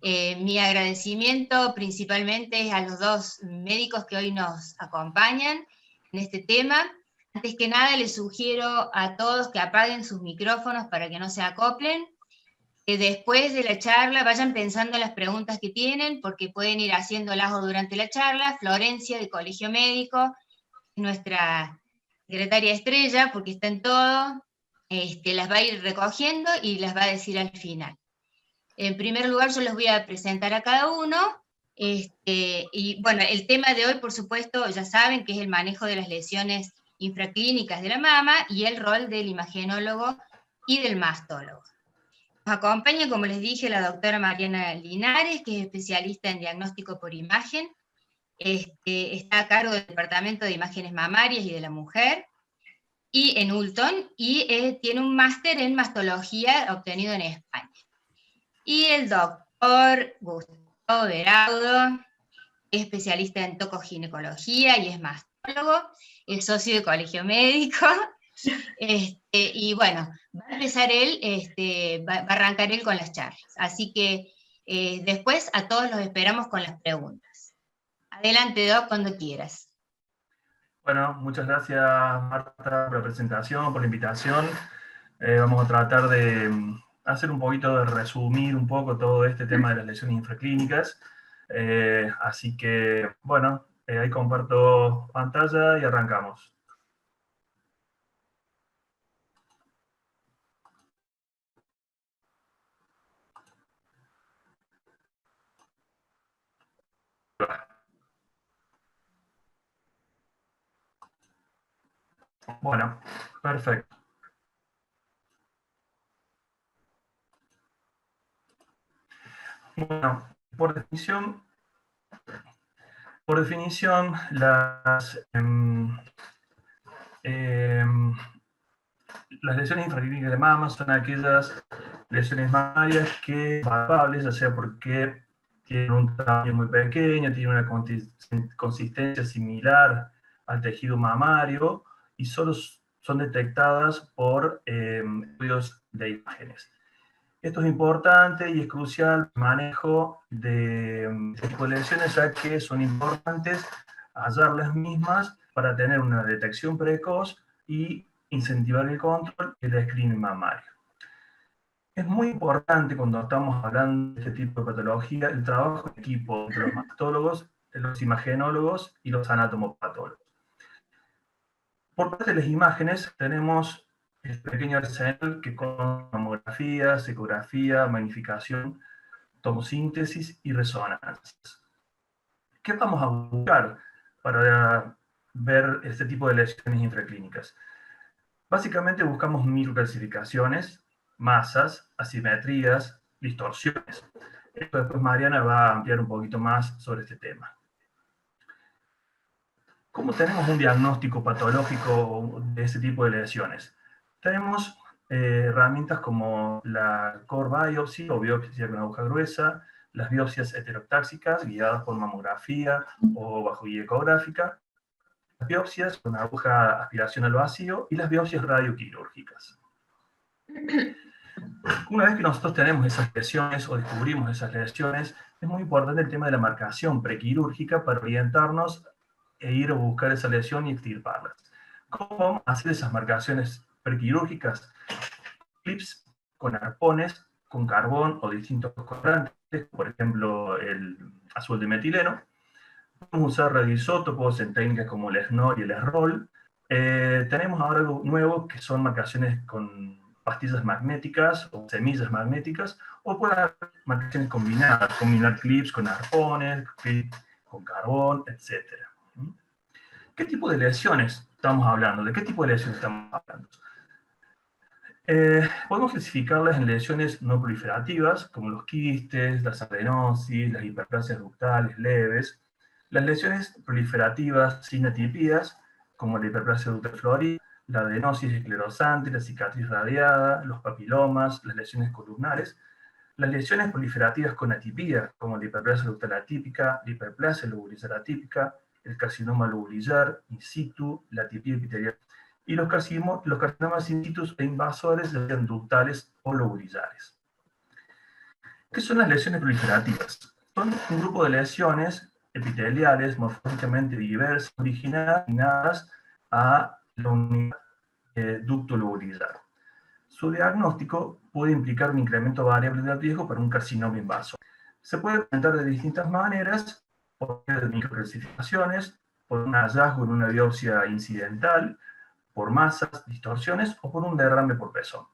Mi agradecimiento principalmente es a los dos médicos que hoy nos acompañan en este tema. Antes que nada les sugiero a todos que apaguen sus micrófonos para que no se acoplen. Que después de la charla vayan pensando en las preguntas que tienen, porque pueden ir haciéndolas durante la charla. Florencia, de Colegio Médico, nuestra secretaria estrella, porque está en todo, las va a ir recogiendo y las va a decir al final. En primer lugar, yo los voy a presentar a cada uno, y bueno, el tema de hoy, por supuesto, ya saben que es el manejo de las lesiones infraclínicas de la mama y el rol del imagenólogo y del mastólogo. Nos acompaña, como les dije, la doctora Mariana Linares, que es especialista en diagnóstico por imagen, está a cargo del Departamento de Imágenes Mamarias y de la Mujer, y en Ulton, y tiene un máster en mastología obtenido en España. Y el doctor Gustavo Beraudo, es especialista en tocoginecología y es mastólogo, es socio de Colegio Médico, y bueno, va a empezar él, va a arrancar él con las charlas. Así que después a todos los esperamos con las preguntas. Adelante, Doc, cuando quieras. Bueno, muchas gracias, Marta, por la presentación, por la invitación. Vamos a tratar de hacer un poquito, de resumir un poco todo este tema de las lesiones infraclínicas. Así que, bueno, ahí comparto pantalla y arrancamos. Bueno, perfecto. Bueno, por definición, las lesiones infraclínicas de mama son aquellas lesiones mamarias que palpables, ya sea porque tienen un tamaño muy pequeño, tienen una consistencia similar al tejido mamario y solo son detectadas por estudios de imágenes. Esto es importante y es crucial el manejo de este tipo de lesiones, ya que son importantes hallar las mismas para tener una detección precoz y incentivar el control y el screening mamario. Es muy importante cuando estamos hablando de este tipo de patología el trabajo en equipo entre los mastólogos, los imagenólogos y los anatomopatólogos. Por parte de las imágenes tenemos el pequeño arsenal que con mamografía, ecografía, magnificación, tomosíntesis y resonancias. ¿Qué vamos a buscar para ver este tipo de lesiones infraclínicas? Básicamente buscamos microcalcificaciones, masas, asimetrías, distorsiones. Esto después Mariana va a ampliar un poquito más sobre este tema. ¿Cómo tenemos un diagnóstico patológico de este tipo de lesiones? Tenemos herramientas como la core biopsy o biopsia con aguja gruesa, las biopsias heterotáxicas guiadas por mamografía o bajo guía ecográfica, las biopsias con aguja aspiración al vacío y las biopsias radioquirúrgicas. Una vez que nosotros tenemos esas lesiones o descubrimos esas lesiones, es muy importante el tema de la marcación prequirúrgica para orientarnos e ir a buscar esa lesión y extirparlas. ¿Cómo vamos a hacer esas marcaciones prequirúrgicas? Clips con arpones, con carbón o distintos colorantes, por ejemplo el azul de metileno. Podemos usar radioisótopos en técnicas como el SNOR y el SROL. Tenemos ahora algo nuevo que son marcaciones con pastillas magnéticas o semillas magnéticas, o puede haber marcaciones combinadas, combinar clips con arpones, clips con carbón, etc. ¿Qué tipo de lesiones estamos hablando? ¿De qué tipo de lesiones estamos hablando? Podemos clasificarlas en lesiones no proliferativas, como los quistes, las adenosis, las hiperplasias ductales leves. Las lesiones proliferativas sin atipías, como la hiperplasia ductal florida, la adenosis esclerosante, la cicatriz radiada, los papilomas, las lesiones columnares. Las lesiones proliferativas con atipía, como la hiperplasia ductal atípica, la hiperplasia lobulizar atípica, el carcinoma lobulizar in situ, la atipia epitelial, y los carcinomas in situ e invasores, ya sean ductales o lobulizares. ¿Qué son las lesiones proliferativas? Son un grupo de lesiones epiteliales morfológicamente diversas, originadas a la unidad ducto lobular. Su diagnóstico puede implicar un incremento variable de riesgo para un carcinoma invasor. Se puede presentar de distintas maneras, por medio de microcalcificaciones, por un hallazgo en una biopsia incidental, por masas, distorsiones o por un derrame por pezón.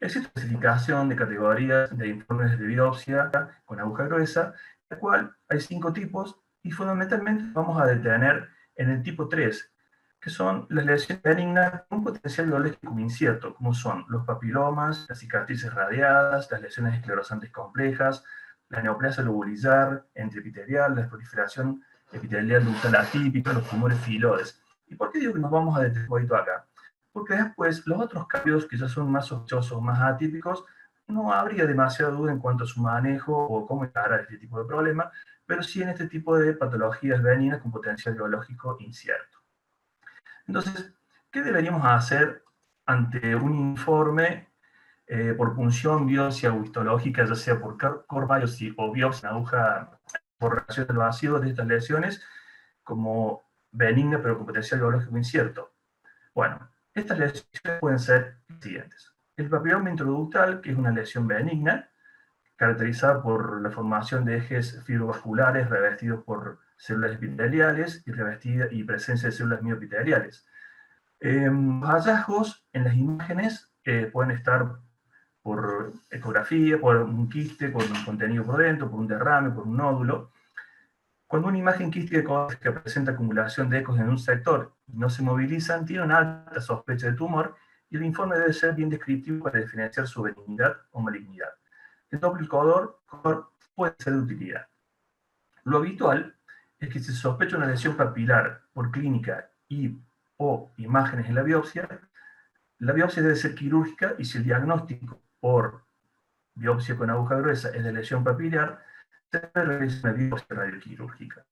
Existe clasificación de categorías de informes de biopsia con aguja gruesa, la cual hay 5 tipos y fundamentalmente vamos a detener en el tipo 3, que son las lesiones benignas con un potencial biológico incierto, como son los papilomas, las cicatrices radiadas, las lesiones esclerosantes complejas, la neoplasia lobular, entreepitelial, la proliferación epitelial ductal atípica, los tumores filoides. ¿Y por qué digo que nos vamos a detener un poquito acá? Porque después los otros cambios que ya son más sospechosos, más atípicos, no habría demasiada duda en cuanto a su manejo o cómo encarar este tipo de problema, pero sí en este tipo de patologías benignas con potencial biológico incierto. Entonces, ¿qué deberíamos hacer ante un informe por punción, biopsia o histológica, ya sea por core biopsy o biopsia en aguja por reacción del vacío de estas lesiones, como benigna pero con potencial biológico incierto? Bueno, estas lesiones pueden ser las siguientes. El papiloma introductal, que es una lesión benigna, caracterizada por la formación de ejes fibrovasculares revestidos por células epiteliales y presencia de células mioepiteliales. Los hallazgos en las imágenes pueden estar por ecografía, por un quiste con un contenido por dentro, por un derrame, por un nódulo. Cuando una imagen quística que presenta acumulación de ecos en un sector y no se movilizan, tiene una alta sospecha de tumor y el informe debe ser bien descriptivo para diferenciar su benignidad o malignidad. El doble color puede ser de utilidad. Lo habitual es que si se sospecha una lesión papilar por clínica o imágenes en la biopsia debe ser quirúrgica y si el diagnóstico por biopsia con aguja gruesa es de lesión papilar, se debe realizar una biopsia radioquirúrgica.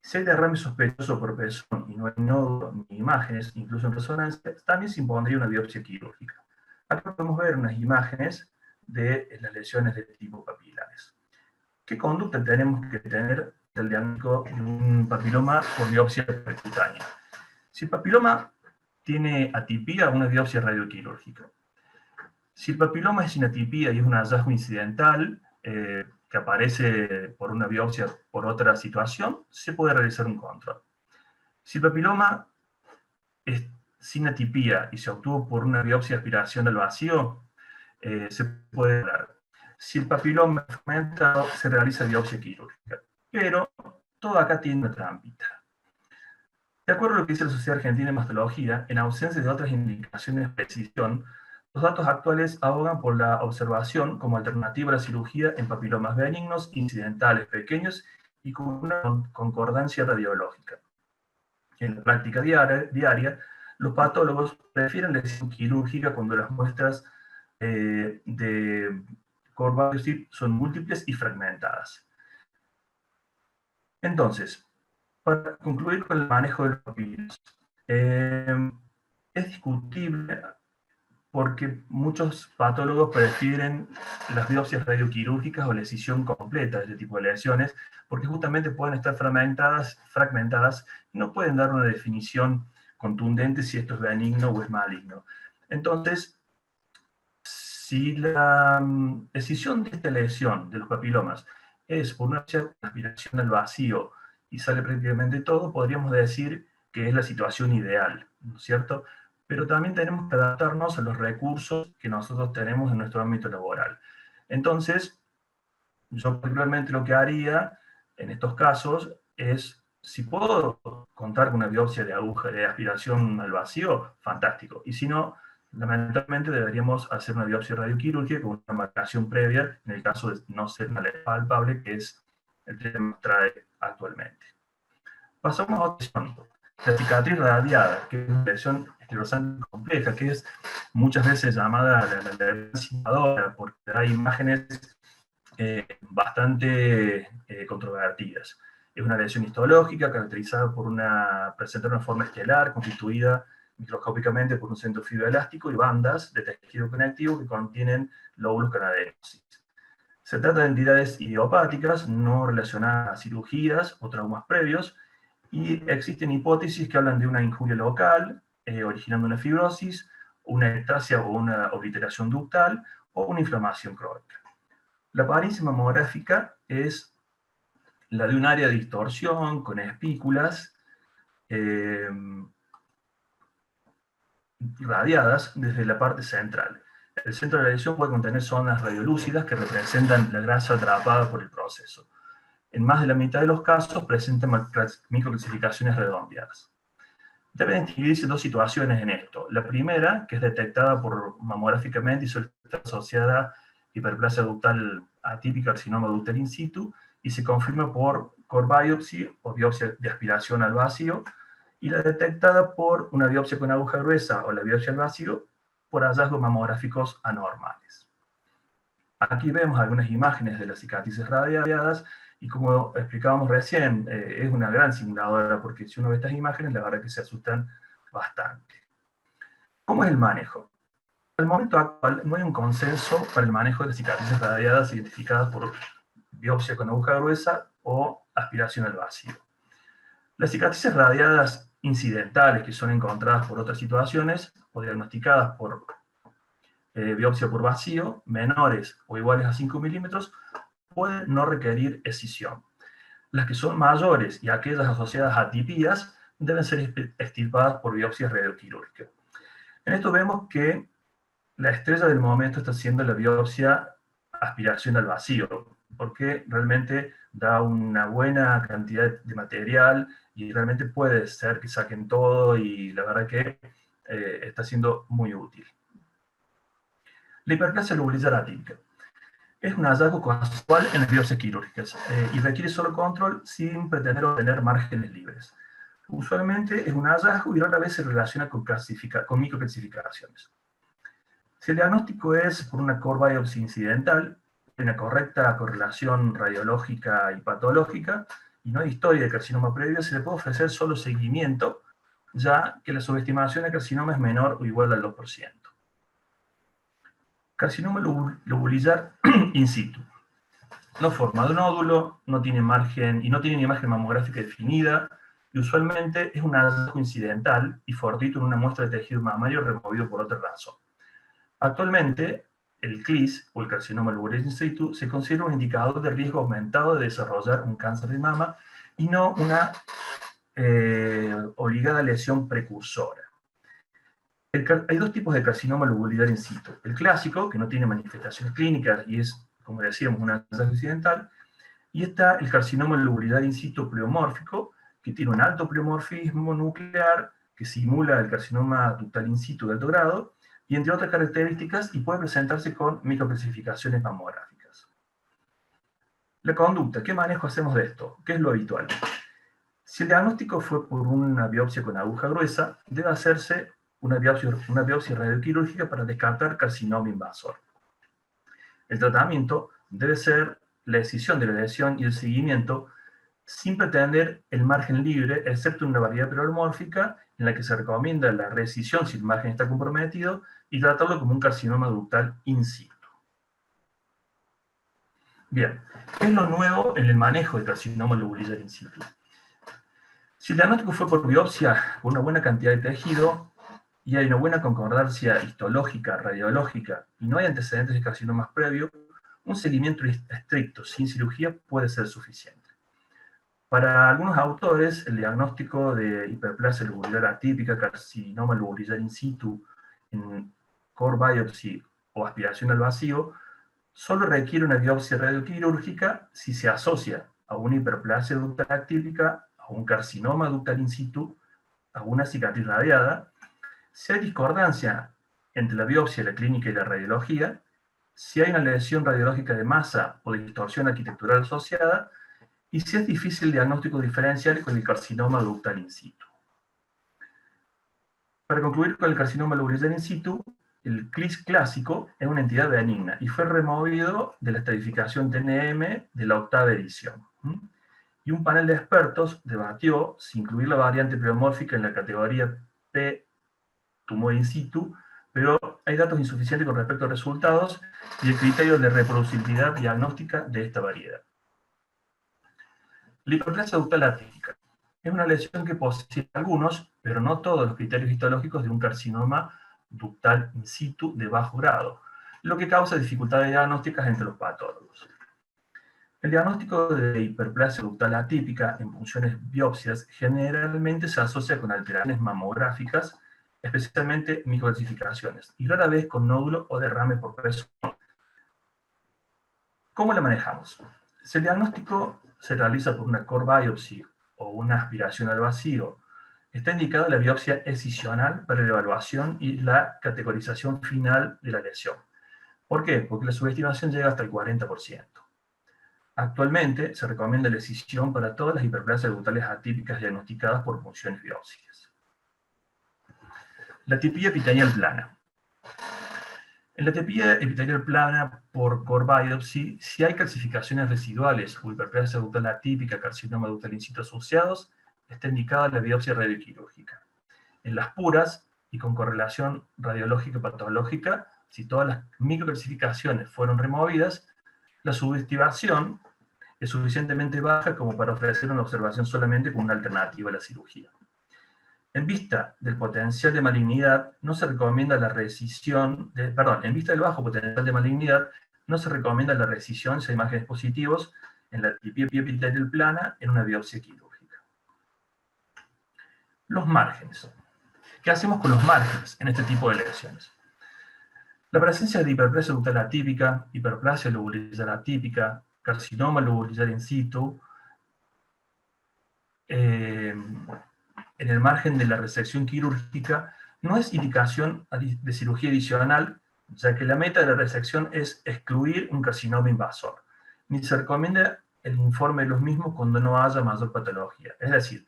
Si hay derrame sospechoso por pezón y no hay nódulo ni imágenes, incluso en resonancia, también se impondría una biopsia quirúrgica. Acá podemos ver unas imágenes de las lesiones de tipo papilares. ¿Qué conducta tenemos que tener del diagnóstico de un papiloma por biopsia percutánea? Si el papiloma tiene atipía, una biopsia radioquirúrgica. Si el papiloma es sin atipía y es un hallazgo incidental, que aparece por una biopsia por otra situación, se puede realizar un control. Si el papiloma es sin atipía y se obtuvo por una biopsia de aspiración al vacío, se puede dar. Si el papiloma es fragmentado, se realiza biopsia quirúrgica. Pero todo acá tiene una trampita. De acuerdo a lo que dice la Sociedad Argentina de Mastología, en ausencia de otras indicaciones de precisión, los datos actuales abogan por la observación como alternativa a la cirugía en papilomas benignos, incidentales, pequeños y con una concordancia radiológica. En la práctica diaria, los patólogos prefieren la lesión quirúrgica cuando las muestras de core biopsy son múltiples y fragmentadas. Entonces, para concluir con el manejo de los papilomas, es discutible porque muchos patólogos prefieren las biopsias radioquirúrgicas o la escisión completa de este tipo de lesiones, porque justamente pueden estar fragmentadas y no pueden dar una definición contundente si esto es benigno o es maligno. Entonces, si la escisión de esta lesión de los papilomas es por una aspiración al vacío y sale prácticamente todo, podríamos decir que es la situación ideal, ¿no es cierto? Pero también tenemos que adaptarnos a los recursos que nosotros tenemos en nuestro ámbito laboral. Entonces, yo particularmente lo que haría en estos casos es, si puedo contar con una biopsia de aguja de aspiración al vacío, fantástico. Y si no, lamentablemente deberíamos hacer una biopsia radioquirúrgica con una marcación previa, en el caso de no ser una lesión palpable, que es el que nos trae actualmente. Pasamos a otro asunto. La cicatriz radiada, que es una lesión esclerosante compleja, que es muchas veces llamada la simuladora, porque hay imágenes bastante controvertidas. Es una lesión histológica caracterizada por presentar una forma estelar constituida microscópicamente por un centro fibroelástico y bandas de tejido conectivo que contienen lóbulos canadenses. Se trata de entidades idiopáticas no relacionadas a cirugías o traumas previos, y existen hipótesis que hablan de una injuria local, originando una fibrosis, una ectasia o una obliteración ductal, o una inflamación crónica. La apariencia mamográfica es la de un área de distorsión con espículas irradiadas desde la parte central. El centro de la lesión puede contener zonas radiolúcidas que representan la grasa atrapada por el proceso. En más de la mitad de los casos presentan microcalcificaciones redondeadas. Deben distinguirse dos situaciones en esto. La primera, que es detectada mamográficamente y suele estar asociada a hiperplasia ductal atípica, carcinoma ductal in situ, y se confirma por core biopsy o biopsia de aspiración al vacío, y la detectada por una biopsia con aguja gruesa o la biopsia al vacío por hallazgos mamográficos anormales. Aquí vemos algunas imágenes de las cicatrices radiadas, y como explicábamos recién, es una gran simuladora, porque si uno ve estas imágenes, la verdad es que se asustan bastante. ¿Cómo es el manejo? Al momento actual no hay un consenso para el manejo de las cicatrices radiadas identificadas por biopsia con aguja gruesa o aspiración al vacío. Las cicatrices radiadas incidentales, que son encontradas por otras situaciones o diagnosticadas por biopsia por vacío, menores o iguales a 5 milímetros, pueden no requerir escisión. Las que son mayores y aquellas asociadas a atipías deben ser extirpadas por biopsia radioquirúrgica. En esto vemos que la estrella del momento está siendo la biopsia aspiración al vacío, porque realmente da una buena cantidad de material y realmente puede ser que saquen todo, y la verdad que está siendo muy útil. La hiperplasia lobular atípica es un hallazgo casual en las biopsias quirúrgicas y requiere solo control sin pretender obtener márgenes libres. Usualmente es un hallazgo y rara vez se relaciona con microcalcificaciones. Si el diagnóstico es por una core biopsy incidental, una correcta correlación radiológica y patológica, y no hay historia de carcinoma previo, se le puede ofrecer solo seguimiento, ya que la subestimación de carcinoma es menor o igual al 2%. Carcinoma lobular in situ. No forma de nódulo, no tiene margen, y no tiene ni imagen mamográfica definida, y usualmente es un hallazgo incidental y fortuito en una muestra de tejido mamario removido por otra razón. Actualmente, el CLIS, o el carcinoma lobular in situ, se considera un indicador de riesgo aumentado de desarrollar un cáncer de mama y no una obligada lesión precursora. Hay dos tipos de carcinoma lobular in situ. El clásico, que no tiene manifestaciones clínicas y es, como decíamos, un hallazgo incidental, y está el carcinoma lobular in situ pleomórfico, que tiene un alto pleomorfismo nuclear, que simula el carcinoma ductal in situ de alto grado, y entre otras características, y puede presentarse con microcalcificaciones mamográficas. La conducta, ¿qué manejo hacemos de esto? ¿Qué es lo habitual? Si el diagnóstico fue por una biopsia con aguja gruesa, debe hacerse una biopsia radioquirúrgica para descartar carcinoma invasor. El tratamiento debe ser la escisión de la lesión y el seguimiento sin pretender el margen libre, excepto en una variedad pleomórfica en la que se recomienda la rescisión si el margen está comprometido y tratarlo como un carcinoma ductal in situ. Bien, ¿qué es lo nuevo en el manejo de carcinoma lobular in situ? Si el diagnóstico fue por biopsia con una buena cantidad de tejido y hay una buena concordancia histológica, radiológica, y no hay antecedentes de carcinomas previos, un seguimiento estricto sin cirugía puede ser suficiente. Para algunos autores, el diagnóstico de hiperplasia lobular atípica, carcinoma lobular in situ, en core biopsy o aspiración al vacío, solo requiere una biopsia radioquirúrgica si se asocia a una hiperplasia ductal atípica, a un carcinoma ductal in situ, a una cicatriz radiada, si hay discordancia entre la biopsia, la clínica y la radiología, si hay una lesión radiológica de masa o distorsión arquitectural asociada, y si es difícil el diagnóstico diferencial con el carcinoma ductal in situ. Para concluir con el carcinoma lobular in situ, el CLIS clásico es una entidad benigna y fue removido de la estratificación TNM de la 8ª edición. Y un panel de expertos debatió si incluir la variante pleomórfica en la categoría P tumor in situ pero hay datos insuficientes con respecto a resultados y el criterio de reproducibilidad diagnóstica de esta variedad. La hiperplasia ductal atípica es una lesión que posee algunos, pero no todos los criterios histológicos de un carcinoma ductal in situ de bajo grado, lo que causa dificultades diagnósticas entre los patólogos. El diagnóstico de hiperplasia ductal atípica en punciones biopsias generalmente se asocia con alteraciones mamográficas, especialmente microcalcificaciones, y rara vez con nódulo o derrame por presión. ¿Cómo la manejamos? Si el diagnóstico se realiza por una core biopsy o una aspiración al vacío, está indicada la biopsia excisional para la evaluación y la categorización final de la lesión. ¿Por qué? Porque la subestimación llega hasta el 40%. Actualmente se recomienda la excisión para todas las hiperplasias ductales atípicas diagnosticadas por punciones biópsicas. La atipia epitelial plana. En la atipia epitelial plana por core biopsy, si hay calcificaciones residuales o hiperplasia ductal atípica, carcinoma ductal in situ asociados, está indicada la biopsia radioquirúrgica. En las puras y con correlación radiológica patológica, si todas las microcalcificaciones fueron removidas, la subestimación es suficientemente baja como para ofrecer una observación solamente como una alternativa a la cirugía. En vista del potencial de malignidad, no se recomienda la resección, en vista del bajo potencial de malignidad, no se recomienda la resección si hay márgenes positivos en la atipia epitelial plana en una biopsia quirúrgica. Los márgenes. ¿Qué hacemos con los márgenes en este tipo de lesiones? La presencia de hiperplasia ductal atípica, hiperplasia lobulizar atípica, carcinoma lobulizar in situ, en el margen de la resección quirúrgica, no es indicación de cirugía adicional, ya que la meta de la resección es excluir un carcinoma invasor. Ni se recomienda el informe de los mismos cuando no haya mayor patología. Es decir,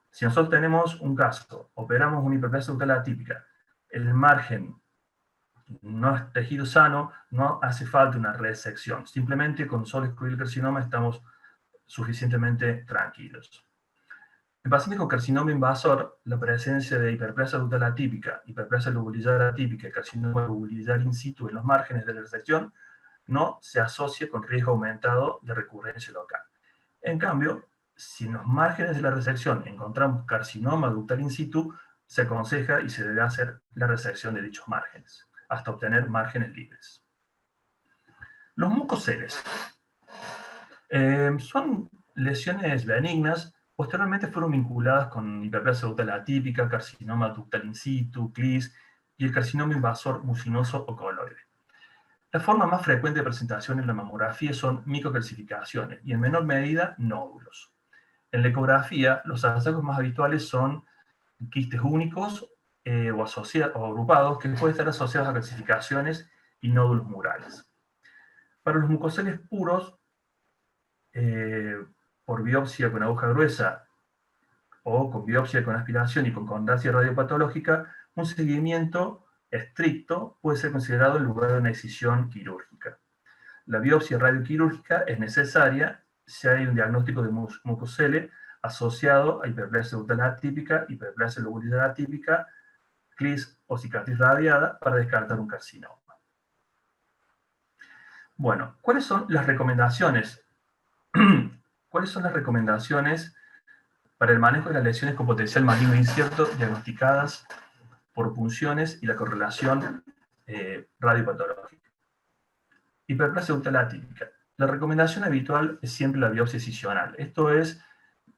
si nosotros tenemos un caso, operamos una hiperplasia ductal atípica, el margen no es tejido sano, no hace falta una resección. Simplemente con solo excluir el carcinoma estamos suficientemente tranquilos. En pacientes con carcinoma invasor, la presencia de hiperplasia ductal atípica, hiperplasia lobulizar atípica y carcinoma lobulizar in situ en los márgenes de la resección no se asocia con riesgo aumentado de recurrencia local. En cambio, si en los márgenes de la resección encontramos carcinoma ductal in situ, se aconseja y se debe hacer la resección de dichos márgenes, hasta obtener márgenes libres. Los mucoceles son lesiones benignas, posteriormente fueron vinculadas con hiperplasia ductal atípica, carcinoma ductal in situ, CLIS y el carcinoma invasor mucinoso o coloide. La forma más frecuente de presentación en la mamografía son microcalcificaciones y en menor medida nódulos. En la ecografía, los hallazgos más habituales son quistes únicos o agrupados que pueden estar asociados a calcificaciones y nódulos murales. Para los mucoceles puros, por biopsia con aguja gruesa o con biopsia con aspiración y con condacia radiopatológica, un seguimiento estricto puede ser considerado en lugar de una excisión quirúrgica. La biopsia radioquirúrgica es necesaria si hay un diagnóstico de mucocele asociado a hiperplasia ductal atípica, hiperplasia lobulizar atípica, CLIS o cicatriz radiada para descartar un carcinoma. Bueno, ¿cuáles son las recomendaciones? ¿Cuáles son las recomendaciones para el manejo de las lesiones con potencial maligno incierto diagnosticadas por punciones y la correlación radiopatológica? Hiperplasia ductal atípica. La recomendación habitual es siempre la biopsia excisional. Esto es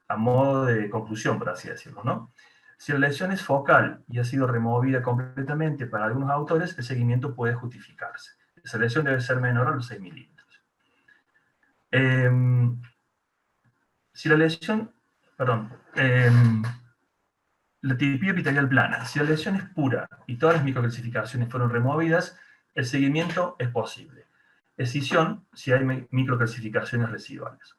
a modo de conclusión, por así decirlo, ¿no? Si la lesión es focal y ha sido removida completamente para algunos autores, el seguimiento puede justificarse. Esa lesión debe ser menor a los 6 milímetros. Si la lesión, la atipia epitelial plana, si la lesión es pura y todas las microcalcificaciones fueron removidas, el seguimiento es posible. Excisión si hay microcalcificaciones residuales.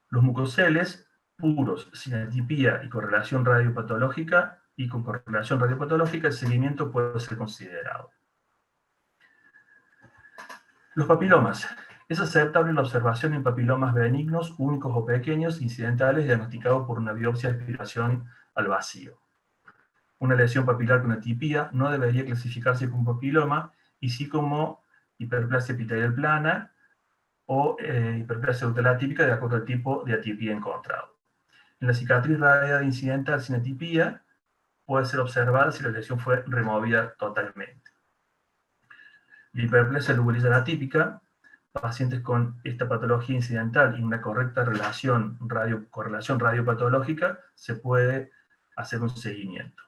Los mucoceles puros, sin atipia y correlación radiopatológica, y con correlación radiopatológica, el seguimiento puede ser considerado. Los papilomas. Es aceptable la observación en papilomas benignos, únicos o pequeños, incidentales, diagnosticados por una biopsia de aspiración al vacío. una lesión papilar con atipía no debería clasificarse como papiloma, y sí como hiperplasia epitelial plana o hiperplasia ductal atípica de acuerdo al tipo de atipía encontrado. En la cicatriz radiada incidental sin atipía puede ser observada si la lesión fue removida totalmente. La hiperplasia lobulizar atípica, pacientes con esta patología incidental y una correcta correlación radiopatológica, se puede hacer un seguimiento.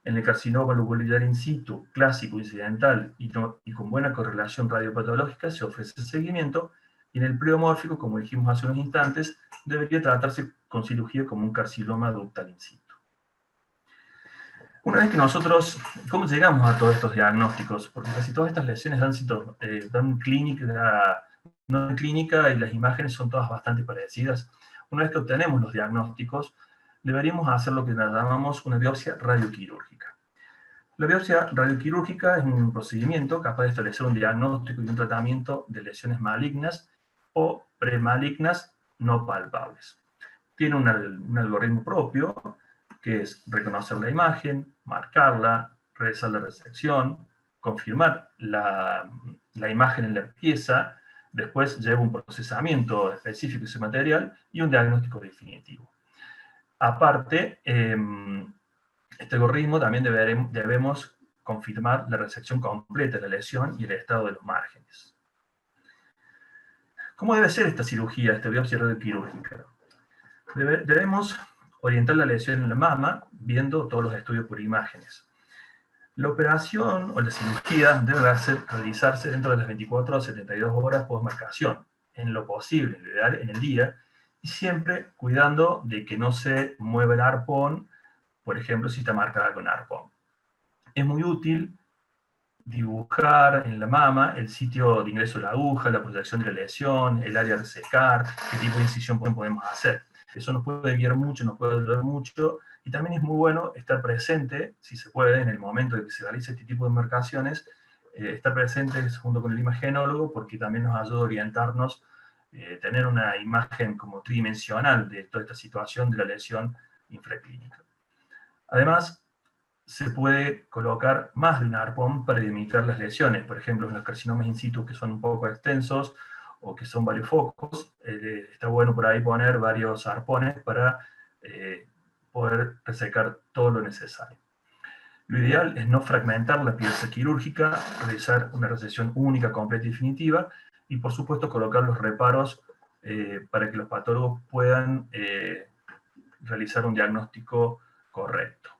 En el carcinoma lobulizar in situ, clásico, incidental y con buena correlación radiopatológica, se ofrece seguimiento, y en el pleomórfico, como dijimos hace unos instantes, debería tratarse con cirugía como un carcinoma ductal in situ. Una vez que nosotros, ¿cómo llegamos a todos estos diagnósticos? Porque casi todas estas lesiones dan clínica, no dan clínica, y las imágenes son todas bastante parecidas. Una vez que obtenemos los diagnósticos, deberíamos hacer lo que llamamos una biopsia radioquirúrgica. La biopsia radioquirúrgica es un procedimiento capaz de establecer un diagnóstico y un tratamiento de lesiones malignas o premalignas no palpables. Tiene un algoritmo propio, que es reconocer la imagen, marcarla, realizar la resección, confirmar la imagen en la pieza, después lleva un procesamiento específico de ese material y un diagnóstico definitivo. Aparte, este algoritmo también debemos confirmar la resección completa de la lesión y el estado de los márgenes. ¿Cómo debe ser esta cirugía, esta biopsia radioquirúrgica? Debemos orientar la lesión en la mama viendo todos los estudios por imágenes. La operación o la cirugía debe realizarse dentro de las 24 a 72 horas post-marcación, en lo posible, en el día, y siempre cuidando de que no se mueva el arpón, por ejemplo, si está marcada con arpón. Es muy útil dibujar en la mama el sitio de ingreso de la aguja, la proyección de la lesión, el área de secar, qué tipo de incisión podemos hacer. Eso nos puede guiar mucho, nos puede ayudar mucho, y también es muy bueno estar presente, si se puede, en el momento de que se realice este tipo de marcaciones, estar presentes junto con el imagenólogo, porque también nos ayuda a orientarnos, tener una imagen como tridimensional de toda esta situación de la lesión infraclínica. Además, se puede colocar más de un arpón para limitar las lesiones, por ejemplo, en los carcinomas in situ que son un poco extensos, o que son varios focos, está bueno por ahí poner varios arpones para poder resecar todo lo necesario. Lo ideal es no fragmentar la pieza quirúrgica, realizar una resección única, completa y definitiva, y por supuesto colocar los reparos para que los patólogos puedan realizar un diagnóstico correcto.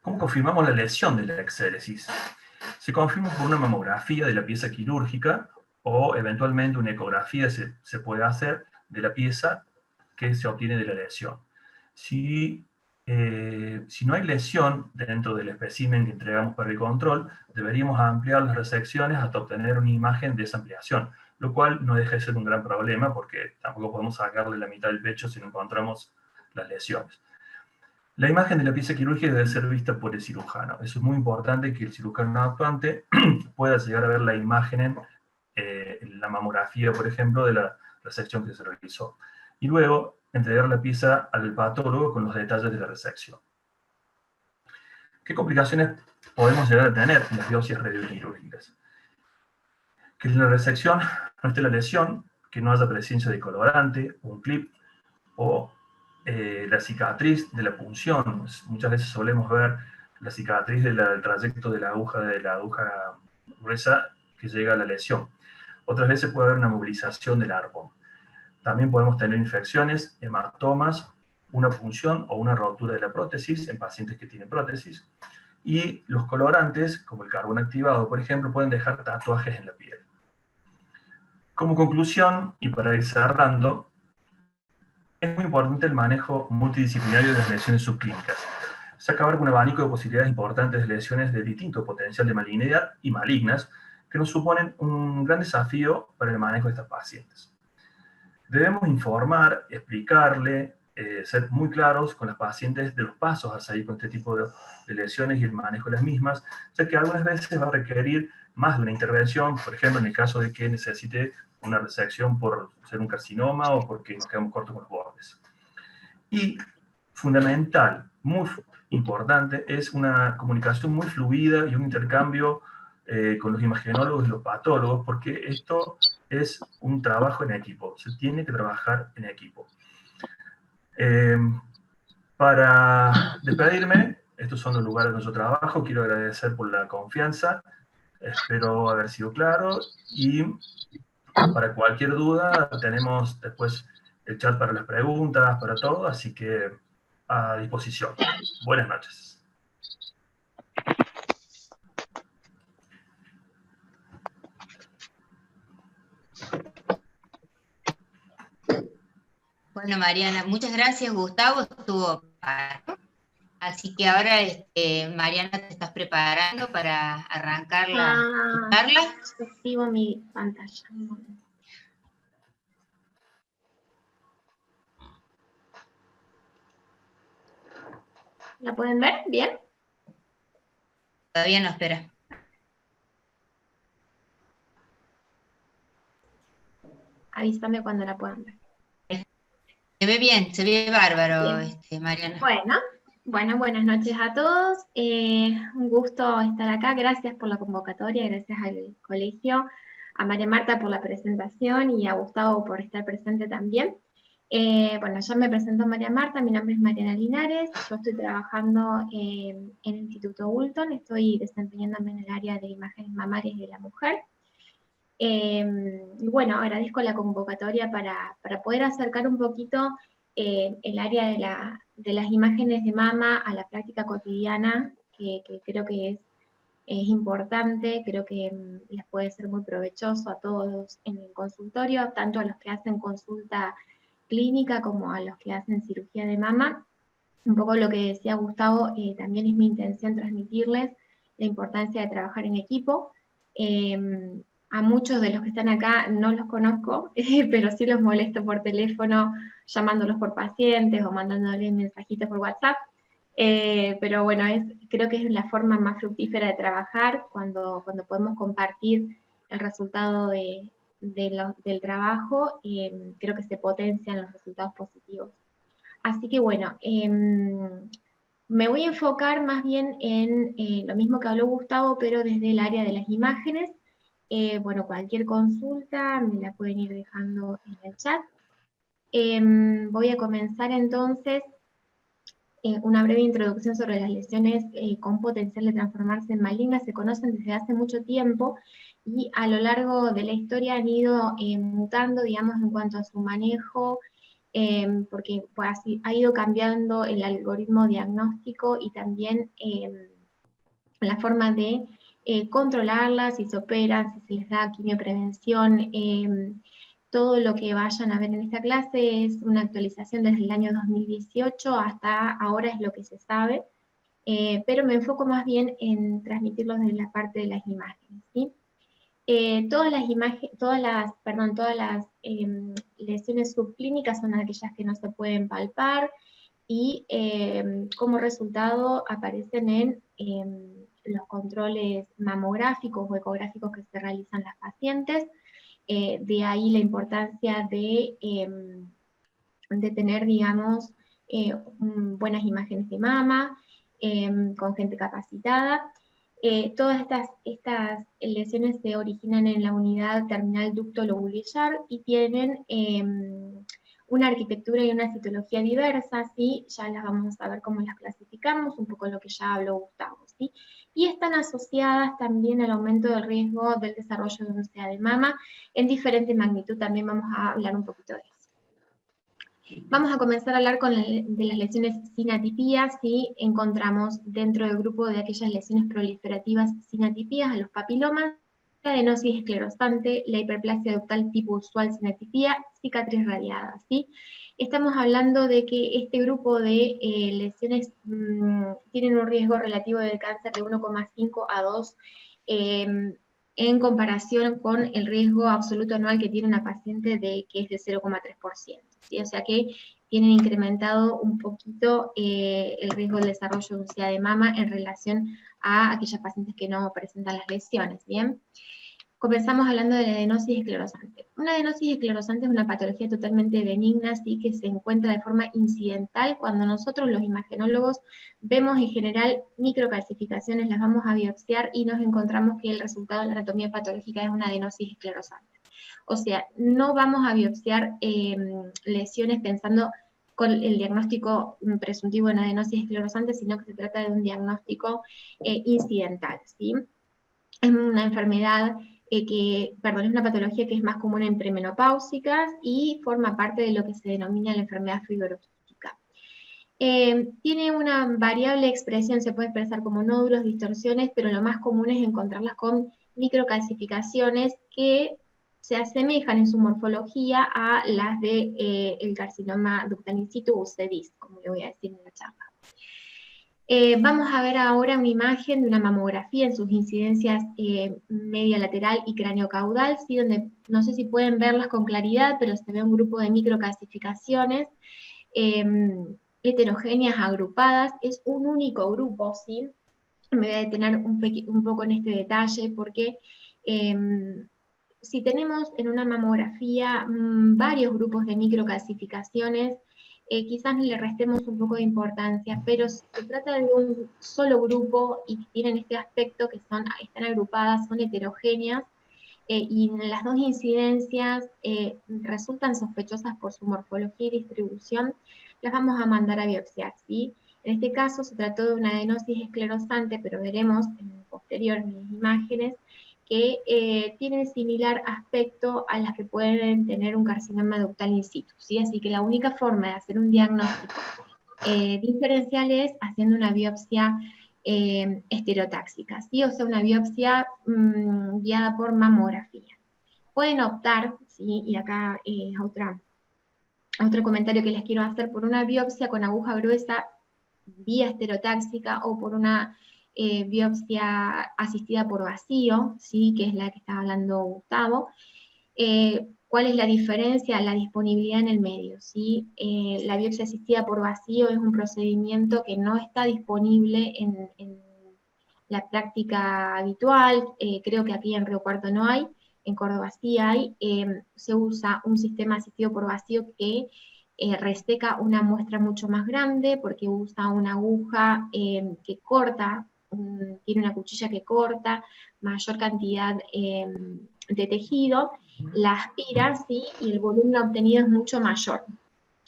¿Cómo confirmamos la lesión de la exéresis? Se confirma por una mamografía de la pieza quirúrgica, o eventualmente una ecografía se puede hacer de la pieza que se obtiene de la lesión. Si no hay lesión dentro del espécimen que entregamos para el control, deberíamos ampliar las resecciones hasta obtener una imagen de esa ampliación, lo cual no deja de ser un gran problema, porque tampoco podemos sacarle la mitad del pecho si no encontramos las lesiones. La imagen de la pieza quirúrgica debe ser vista por el cirujano. Eso es muy importante, que el cirujano actuante pueda llegar a ver la imagen en la mamografía, por ejemplo, de la resección que se realizó. Y luego entregar la pieza al patólogo con los detalles de la resección. ¿Qué complicaciones podemos llegar a tener en las biopsias radioquirúrgicas? Que en la resección no esté la lesión, que no haya presencia de colorante, un clip, o la cicatriz de la punción. Muchas veces solemos ver la cicatriz del trayecto de la aguja gruesa que llega a la lesión. Otras veces puede haber una movilización del arpón. También podemos tener infecciones, hematomas, una punción o una rotura de la prótesis en pacientes que tienen prótesis. Y los colorantes, como el carbón activado, por ejemplo, pueden dejar tatuajes en la piel. Como conclusión, y para ir cerrando, es muy importante el manejo multidisciplinario de las lesiones subclínicas. Se acabar con un abanico de posibilidades importantes de lesiones de distinto potencial de malignidad y malignas, que nos suponen un gran desafío para el manejo de estas pacientes. Debemos informar, explicarle, ser muy claros con las pacientes de los pasos a seguir con este tipo de lesiones y el manejo de las mismas, ya que algunas veces va a requerir más de una intervención, por ejemplo, en el caso de que necesite una resección por ser un carcinoma o porque nos quedamos cortos con los bordes. Y fundamental, muy importante es una comunicación muy fluida y un intercambio con los imagenólogos y los patólogos, porque esto es un trabajo en equipo, se tiene que trabajar en equipo. Para despedirme, estos son los lugares de nuestro trabajo, quiero agradecer por la confianza, espero haber sido claro, y para cualquier duda tenemos después el chat para las preguntas, para todo, así que a disposición. Buenas noches. Bueno, Mariana, muchas gracias. Gustavo estuvo parado. Así que ahora, Mariana, te estás preparando para arrancar la charla. Activo mi pantalla. ¿La pueden ver? ¿Bien? Todavía no, espera. Avísame cuando la puedan ver. Se ve bien, se ve bárbaro, Mariana. Bueno, buenas noches a todos. Un gusto estar acá. Gracias por la convocatoria, gracias al colegio, a María Marta por la presentación y a Gustavo por estar presente también. Bueno, yo me presento María Marta, mi nombre es Mariana Linares, yo estoy trabajando en el Instituto Hulton, estoy desempeñándome en el área de imágenes mamarias de la mujer. Y bueno, agradezco la convocatoria para poder acercar un poquito el área de las imágenes de mama a la práctica cotidiana, que creo que es importante, creo que les puede ser muy provechoso a todos en el consultorio, tanto a los que hacen consulta clínica como a los que hacen cirugía de mama. Un poco lo que decía Gustavo, también es mi intención transmitirles la importancia de trabajar en equipo. A muchos de los que están acá no los conozco, pero sí los molesto por teléfono, llamándolos por pacientes o mandándoles mensajitos por WhatsApp. Pero bueno, creo que es la forma más fructífera de trabajar cuando podemos compartir el resultado del trabajo, creo que se potencian los resultados positivos. Así que bueno, me voy a enfocar más bien en lo mismo que habló Gustavo, pero desde el área de las imágenes. Bueno, cualquier consulta me la pueden ir dejando en el chat. Voy a comenzar entonces una breve introducción sobre las lesiones con potencial de transformarse en malignas. Se conocen desde hace mucho tiempo y a lo largo de la historia han ido mutando, digamos, en cuanto a su manejo, porque pues, ha ido cambiando el algoritmo diagnóstico y también la forma de controlarlas, si se operan, si se les da quimioprevención. Todo lo que vayan a ver en esta clase es una actualización desde el año 2018 hasta ahora es lo que se sabe, pero me enfoco más bien en transmitirlo desde la parte de las imágenes, ¿sí? Todas las lesiones subclínicas son aquellas que no se pueden palpar y como resultado aparecen en los controles mamográficos o ecográficos que se realizan las pacientes. De ahí la importancia de tener, digamos, buenas imágenes de mama, con gente capacitada. Todas estas lesiones se originan en la unidad terminal ducto lobulillar y tienen una arquitectura y una citología diversas, ¿sí? Ya las vamos a ver cómo las clasificamos, un poco lo que ya habló Gustavo, ¿sí? Y están asociadas también al aumento del riesgo del desarrollo de un úlcera de mama en diferente magnitud, también vamos a hablar un poquito de eso. Vamos a comenzar a hablar de las lesiones sin atipía, ¿sí? Encontramos dentro del grupo de aquellas lesiones proliferativas sin atipías a los papilomas, la adenosis esclerosante, la hiperplasia ductal tipo usual sin atipía, cicatriz radiada, ¿sí? Estamos hablando de que este grupo de lesiones tienen un riesgo relativo de cáncer de 1,5 a 2 en comparación con el riesgo absoluto anual que tiene una paciente que es de 0,3%, ¿sí? O sea que tienen incrementado un poquito el riesgo del desarrollo de úlcera de mama en relación a aquellas pacientes que no presentan las lesiones, ¿bien? Comenzamos hablando de la adenosis esclerosante. Una adenosis esclerosante es una patología totalmente benigna, ¿sí? Que se encuentra de forma incidental cuando nosotros los imagenólogos vemos en general microcalcificaciones, las vamos a biopsiar y nos encontramos que el resultado de la anatomía patológica es una adenosis esclerosante. O sea, no vamos a biopsiar lesiones pensando con el diagnóstico presuntivo en adenosis esclerosante, sino que se trata de un diagnóstico incidental, ¿sí? Es una enfermedad es una patología que es más común en premenopáusicas y forma parte de lo que se denomina la enfermedad fibroquística. Tiene una variable expresión, se puede expresar como nódulos, distorsiones, pero lo más común es encontrarlas con microcalcificaciones que se asemejan en su morfología a las de el carcinoma ductal in situ o CEDIS, como le voy a decir en la charla. Vamos a ver ahora una imagen de una mamografía en sus incidencias media lateral y craneocaudal, ¿sí? Donde no sé si pueden verlas con claridad, pero se ve un grupo de microcalcificaciones heterogéneas agrupadas. Es un único grupo, ¿sí? Me voy a detener un poco en este detalle porque si tenemos en una mamografía varios grupos de microcalcificaciones, quizás le restemos un poco de importancia, pero se trata de un solo grupo y tienen este aspecto que están agrupadas, son heterogéneas, y en las dos incidencias resultan sospechosas por su morfología y distribución, las vamos a mandar a biopsiar, ¿sí? En este caso se trató de una adenosis esclerosante, pero veremos en el posterior en las imágenes que tienen similar aspecto a las que pueden tener un carcinoma ductal in situ, ¿sí? Así que la única forma de hacer un diagnóstico diferencial es haciendo una biopsia estereotáxica, ¿sí? O sea, una biopsia guiada por mamografía. Pueden optar, ¿sí? Y acá otro comentario que les quiero hacer, por una biopsia con aguja gruesa vía estereotáxica o por una biopsia asistida por vacío, ¿sí? Que es la que estaba hablando Gustavo. ¿Cuál es la diferencia? La disponibilidad en el medio, ¿sí? La biopsia asistida por vacío es un procedimiento que no está disponible en la práctica habitual, creo que aquí en Río Cuarto no hay, en Córdoba sí hay, se usa un sistema asistido por vacío que reseca una muestra mucho más grande porque usa una aguja que corta, tiene una cuchilla que corta mayor cantidad de tejido, la aspira, ¿sí? Y el volumen obtenido es mucho mayor.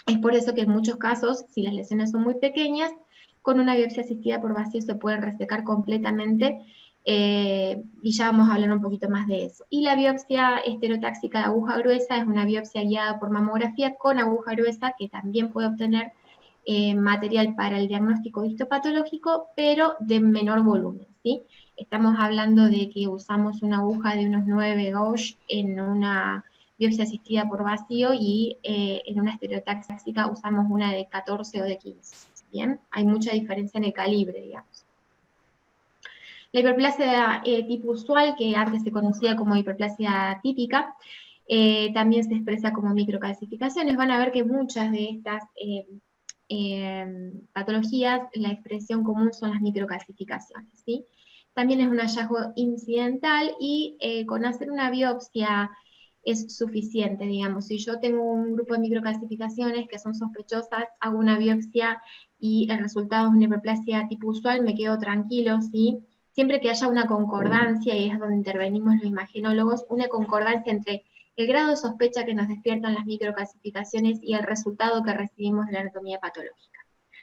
Es por eso que en muchos casos, si las lesiones son muy pequeñas, con una biopsia asistida por vacío se pueden resecar completamente, y ya vamos a hablar un poquito más de eso. Y la biopsia estereotáxica de aguja gruesa es una biopsia guiada por mamografía con aguja gruesa que también puede obtener material para el diagnóstico histopatológico, pero de menor volumen, ¿sí? Estamos hablando de que usamos una aguja de unos 9 gauge en una biopsia asistida por vacío y en una estereotáxica usamos una de 14 o de 15, ¿bien? Hay mucha diferencia en el calibre, digamos. La hiperplasia tipo usual, que antes se conocía como hiperplasia típica, también se expresa como microcalcificaciones. Van a ver que muchas de estas patologías, la expresión común son las microcalcificaciones, ¿sí? También es un hallazgo incidental y con hacer una biopsia es suficiente, digamos. Si yo tengo un grupo de microcalcificaciones que son sospechosas, hago una biopsia y el resultado es una hiperplasia tipo usual, me quedo tranquilo, ¿sí? Siempre que haya una concordancia, y es donde intervenimos los imagenólogos, una concordancia entre el grado de sospecha que nos despiertan las microcalcificaciones y el resultado que recibimos de la anatomía patológica,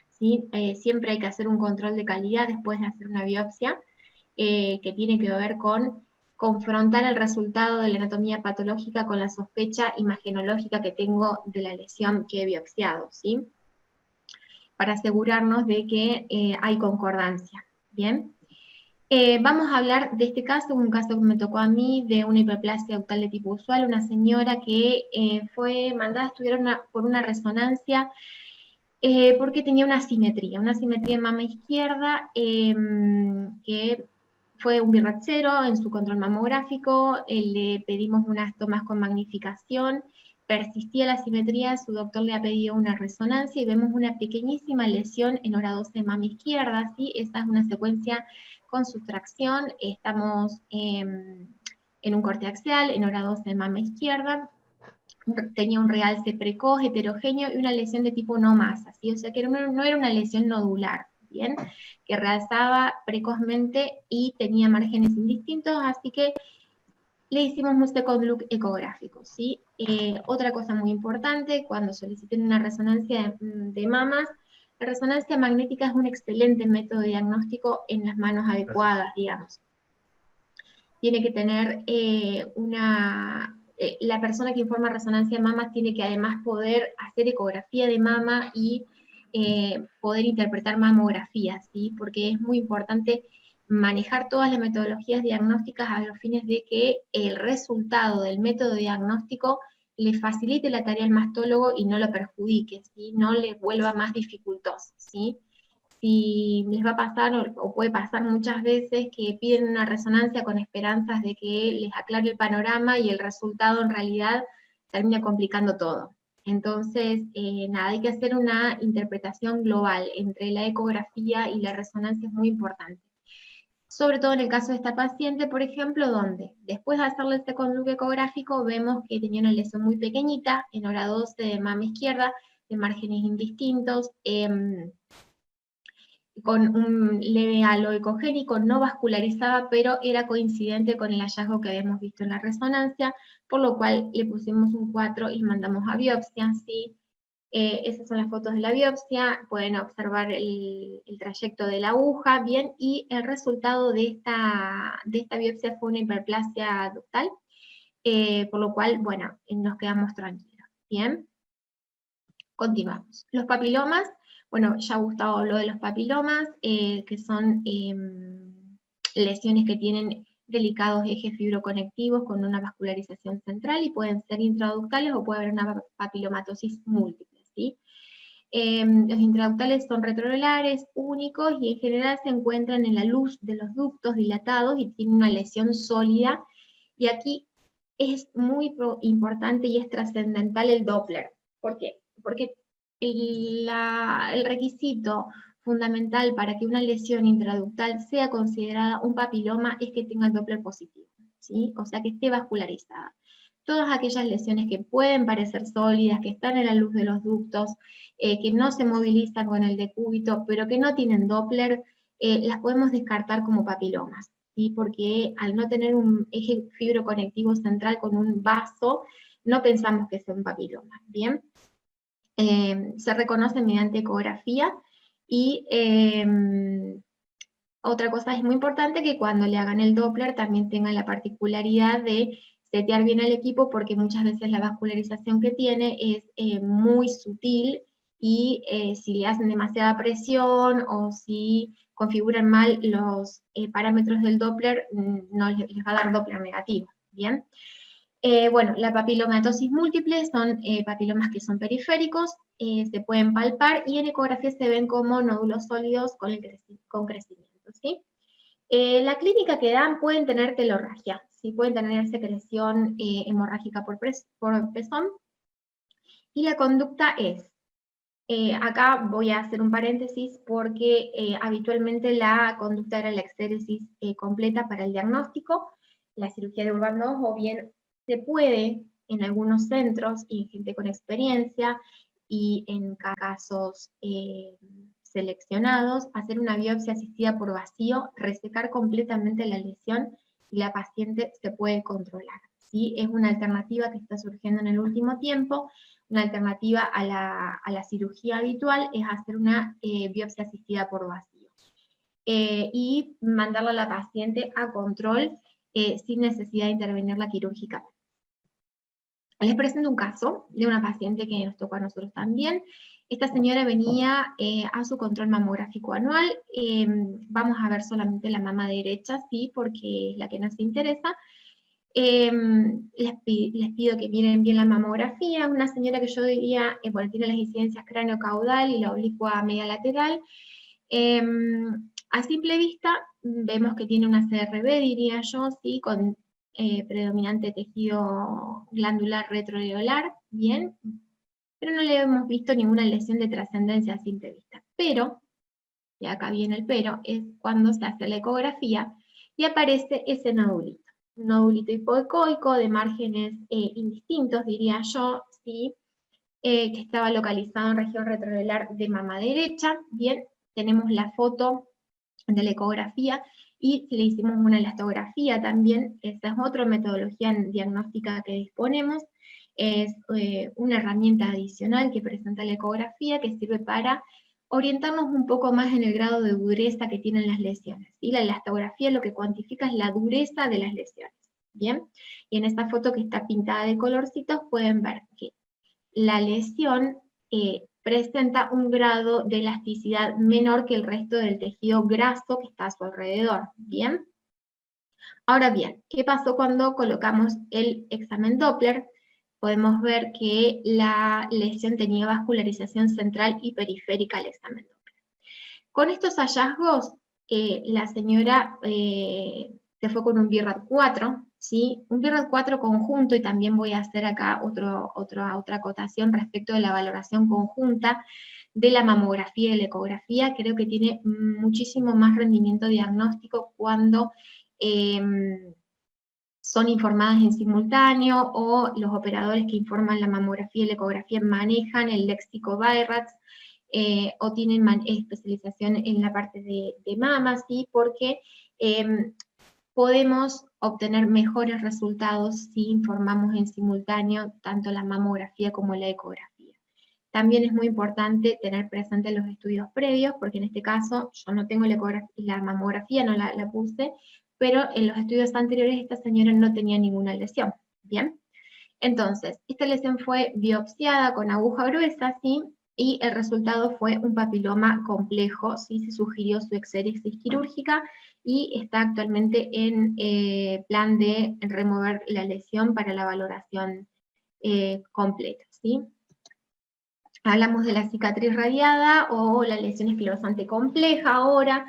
¿sí? Siempre hay que hacer un control de calidad después de hacer una biopsia, que tiene que ver con confrontar el resultado de la anatomía patológica con la sospecha imagenológica que tengo de la lesión que he biopsiado, ¿sí? Para asegurarnos de que hay concordancia, ¿bien? Vamos a hablar de este caso, un caso que me tocó a mí, de una hiperplasia ductal de tipo usual, una señora que fue mandada a estudiar por una resonancia porque tenía una asimetría en mama izquierda, que fue un BIRAT 0 en su control mamográfico, le pedimos unas tomas con magnificación, persistía la asimetría, su doctor le ha pedido una resonancia y vemos una pequeñísima lesión en hora 12 de mama izquierda, ¿sí? Esta es una secuencia con sustracción, estamos en un corte axial, en hora 12 de mama izquierda, tenía un realce precoz, heterogéneo y una lesión de tipo no masa, ¿sí? O sea que no era una lesión nodular, ¿bien? Que realzaba precozmente y tenía márgenes indistintos, así que le hicimos un second look ecográfico, ¿sí? Otra cosa muy importante, cuando soliciten una resonancia de mamas, la resonancia magnética es un excelente método de diagnóstico en las manos adecuadas, digamos. Tiene que tener la persona que informa resonancia de mamas tiene que además poder hacer ecografía de mama y poder interpretar mamografías, ¿sí? Porque es muy importante manejar todas las metodologías diagnósticas a los fines de que el resultado del método diagnóstico le facilite la tarea al mastólogo y no lo perjudique, ¿sí? No le vuelva más dificultoso, ¿sí? Si les va a pasar, o puede pasar muchas veces, que piden una resonancia con esperanzas de que les aclare el panorama y el resultado en realidad termina complicando todo. Entonces, nada, hay que hacer una interpretación global entre la ecografía y la resonancia, es muy importante. Sobre todo en el caso de esta paciente, por ejemplo, donde después de hacerle el second look ecográfico vemos que tenía una lesión muy pequeñita, en hora 12 de mama izquierda, de márgenes indistintos, con un leve halo ecogénico, no vascularizada, pero era coincidente con el hallazgo que habíamos visto en la resonancia, por lo cual le pusimos un 4 y mandamos a biopsia, ¿sí? Esas son las fotos de la biopsia, pueden observar el trayecto de la aguja, bien, y el resultado de esta biopsia fue una hiperplasia ductal, por lo cual, bueno, nos quedamos tranquilos, bien. Continuamos. Los papilomas, bueno, ya Gustavo habló de los papilomas, que son lesiones que tienen delicados ejes fibroconectivos con una vascularización central y pueden ser intraductales o puede haber una papilomatosis múltiple, ¿sí? Los intraductales son retroolares, únicos y en general se encuentran en la luz de los ductos dilatados y tienen una lesión sólida. Y aquí es muy importante y es trascendental el Doppler. ¿Por qué? Porque el requisito fundamental para que una lesión intraductal sea considerada un papiloma es que tenga el Doppler positivo, ¿sí? O sea, que esté vascularizada. Todas aquellas lesiones que pueden parecer sólidas, que están en la luz de los ductos, que no se movilizan con el decúbito, pero que no tienen Doppler, las podemos descartar como papilomas, ¿sí? Porque al no tener un eje fibroconectivo central con un vaso, no pensamos que sea un papiloma, ¿bien? Se reconocen mediante ecografía y otra cosa es muy importante que cuando le hagan el Doppler también tengan la particularidad de setear bien el equipo porque muchas veces la vascularización que tiene es muy sutil y si le hacen demasiada presión o si configuran mal los parámetros del Doppler, no les va a dar Doppler negativo, ¿bien? Bueno, la papilomatosis múltiple son papilomas que son periféricos, se pueden palpar y en ecografía se ven como nódulos sólidos con crecimiento, ¿sí? La clínica que dan pueden tener telorragia, ¿sí? Pueden tener secreción hemorrágica por pezón, y la conducta es, acá voy a hacer un paréntesis porque habitualmente la conducta era la exéresis completa para el diagnóstico, la cirugía de Urban II, o bien se puede en algunos centros y gente con experiencia y en casos seleccionados hacer una biopsia asistida por vacío, resecar completamente la lesión y la paciente se puede controlar, ¿sí? Es una alternativa que está surgiendo en el último tiempo. Una alternativa a la cirugía habitual es hacer una biopsia asistida por vacío y mandarla a la paciente a control sin necesidad de intervenirla quirúrgicamente. Les presento un caso de una paciente que nos tocó a nosotros también. Esta señora venía a su control mamográfico anual. Vamos a ver solamente la mama derecha, sí, porque es la que nos interesa. Les pido que miren bien la mamografía. Una señora que yo diría, bueno, tiene las incidencias cráneo-caudal y la oblicua media lateral. A simple vista vemos que tiene una CRB, diría yo, sí, con predominante tejido glandular retroareolar, bien, pero no le hemos visto ninguna lesión de trascendencia a simple vista. Pero, y acá viene el pero, es cuando se hace la ecografía y aparece ese nodulito. nódulito hipoecoico de márgenes indistintos, diría yo, ¿sí? Que estaba localizado en región retrovelar de mama derecha. Bien, tenemos la foto de la ecografía y le hicimos una elastografía también. Esa es otra metodología diagnóstica que disponemos. Es una herramienta adicional que presenta la ecografía que sirve para orientarnos un poco más en el grado de dureza que tienen las lesiones. ¿Sí? La elastografía lo que cuantifica es la dureza de las lesiones. Bien, y en esta foto que está pintada de colorcitos pueden ver que la lesión presenta un grado de elasticidad menor que el resto del tejido graso que está a su alrededor. Bien. Ahora bien, ¿qué pasó cuando colocamos el examen Doppler? Podemos ver que la lesión tenía vascularización central y periférica al examen Doppler. Con estos hallazgos, la señora se fue con un BIRAD 4, ¿sí? Un BIRAD 4 conjunto, y también voy a hacer acá otra acotación respecto de la valoración conjunta de la mamografía y la ecografía. Creo que tiene muchísimo más rendimiento diagnóstico cuando son informadas en simultáneo, o los operadores que informan la mamografía y la ecografía manejan el léxico BIRADS, o tienen especialización en la parte de mama, ¿sí? Porque podemos obtener mejores resultados si informamos en simultáneo tanto la mamografía como la ecografía. También es muy importante tener presente los estudios previos, porque en este caso yo no tengo la mamografía, no la puse, pero en los estudios anteriores esta señora no tenía ninguna lesión. Bien, entonces, esta lesión fue biopsiada con aguja gruesa, ¿sí? Y el resultado fue un papiloma complejo, ¿sí? Se sugirió su exéresis quirúrgica y está actualmente en plan de remover la lesión para la valoración completa, ¿sí? Hablamos de la cicatriz radiada o la lesión esclerosante compleja ahora.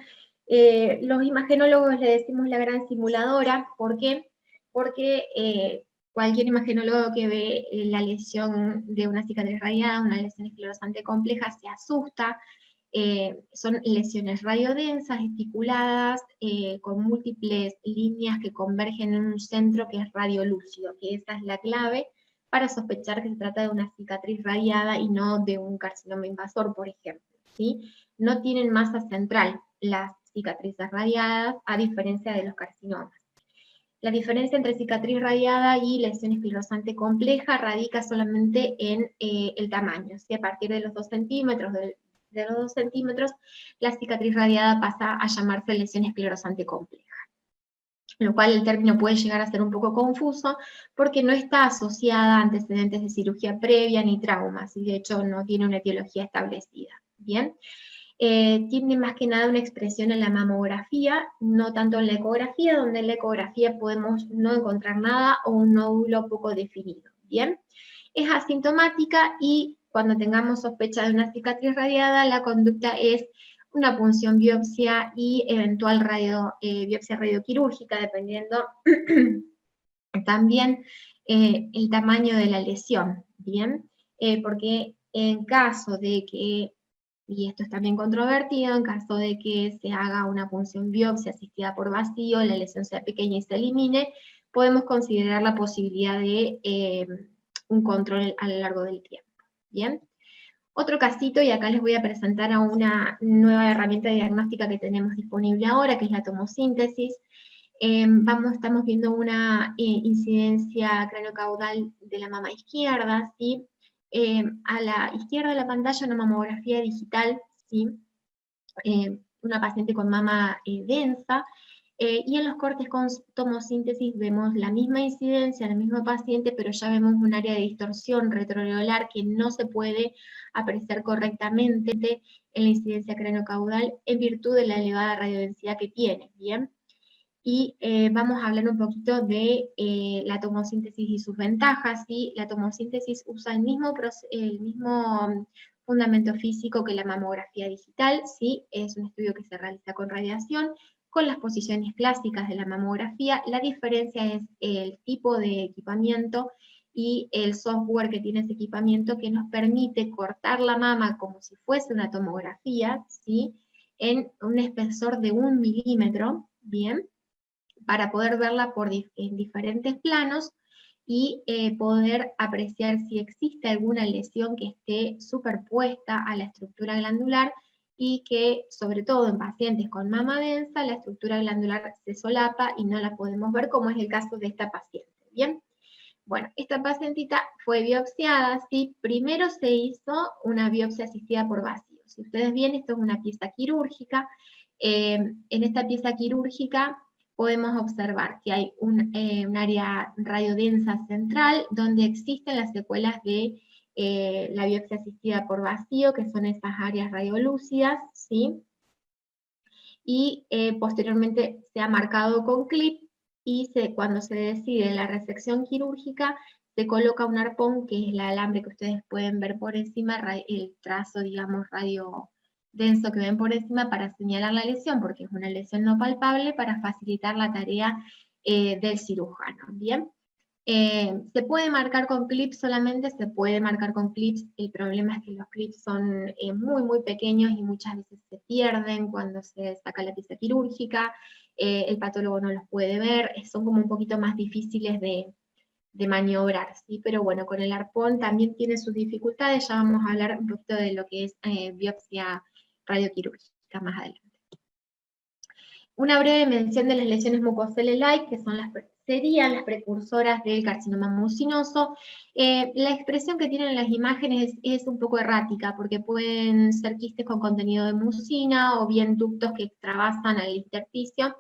Los imagenólogos le decimos la gran simuladora. ¿Por qué? Porque cualquier imagenólogo que ve la lesión de una cicatriz radiada, una lesión esclerosante compleja, se asusta. Son lesiones radiodensas, esticuladas, con múltiples líneas que convergen en un centro que es radiolúcido, que esa es la clave para sospechar que se trata de una cicatriz radiada y no de un carcinoma invasor, por ejemplo, ¿sí? No tienen masa central las cicatrices radiadas, a diferencia de los carcinomas. La diferencia entre cicatriz radiada y lesión esclerosante compleja radica solamente en el tamaño, ¿sí? A partir de los 2 centímetros, de los 2 centímetros, la cicatriz radiada pasa a llamarse lesión esclerosante compleja. Lo cual el término puede llegar a ser un poco confuso, porque no está asociada a antecedentes de cirugía previa ni traumas, y de hecho no tiene una etiología establecida. Bien, tiene más que nada una expresión en la mamografía, no tanto en la ecografía, donde en la ecografía podemos no encontrar nada o un nódulo poco definido. Bien, es asintomática y cuando tengamos sospecha de una cicatriz radiada, la conducta es una punción biopsia y eventual biopsia radioquirúrgica, dependiendo también el tamaño de la lesión, ¿bien? Porque en caso de que, y esto es también controvertido, en caso de que se haga una punción biopsia asistida por vacío, la lesión sea pequeña y se elimine, podemos considerar la posibilidad de un control a lo largo del tiempo, ¿bien? Otro casito, y acá les voy a presentar a una nueva herramienta diagnóstica que tenemos disponible ahora, que es la tomosíntesis. Estamos viendo una incidencia craneocaudal de la mama izquierda, ¿sí? A la izquierda de la pantalla una mamografía digital, ¿sí? Una paciente con mama densa, y en los cortes con tomosíntesis vemos la misma incidencia, la misma paciente, pero ya vemos un área de distorsión retroareolar que no se puede apreciar correctamente en la incidencia craneocaudal en virtud de la elevada radiodensidad que tiene, ¿bien? Y vamos a hablar un poquito de la tomosíntesis y sus ventajas, ¿sí? La tomosíntesis usa el mismo fundamento físico que la mamografía digital, ¿sí? Es un estudio que se realiza con radiación, con las posiciones clásicas de la mamografía. La diferencia es el tipo de equipamiento y el software que tiene ese equipamiento, que nos permite cortar la mama como si fuese una tomografía, ¿sí? En un espesor de 1 milímetro, ¿bien? para poder verla en diferentes planos y poder apreciar si existe alguna lesión que esté superpuesta a la estructura glandular y que, sobre todo en pacientes con mama densa, la estructura glandular se solapa y no la podemos ver, como es el caso de esta paciente. ¿Bien? Bueno, esta pacientita fue biopsiada, ¿sí? Primero se hizo una biopsia asistida por vacío. Si ustedes ven, esto es una pieza quirúrgica. En esta pieza quirúrgica podemos observar que hay un área radiodensa central donde existen las secuelas de la biopsia asistida por vacío, que son esas áreas radiolúcidas, ¿sí? Y posteriormente se ha marcado con clip, y cuando se decide la resección quirúrgica, se coloca un arpón, que es el alambre que ustedes pueden ver por encima, el trazo, digamos, radio denso que ven por encima para señalar la lesión, porque es una lesión no palpable, para facilitar la tarea del cirujano, ¿bien? Se puede marcar con clips solamente, se puede marcar con clips. El problema es que los clips son muy pequeños y muchas veces se pierden cuando se saca la pieza quirúrgica, el patólogo no los puede ver, son como un poquito más difíciles de maniobrar, ¿sí? Pero bueno, con el arpón también tiene sus dificultades, ya vamos a hablar un poquito de lo que es biopsia radioquirúrgica más adelante. Una breve mención de las lesiones mucociliares, que serían las precursoras del carcinoma mucinoso. La expresión que tienen las imágenes es un poco errática, porque pueden ser quistes con contenido de mucina, o bien ductos que extravasan al intersticio.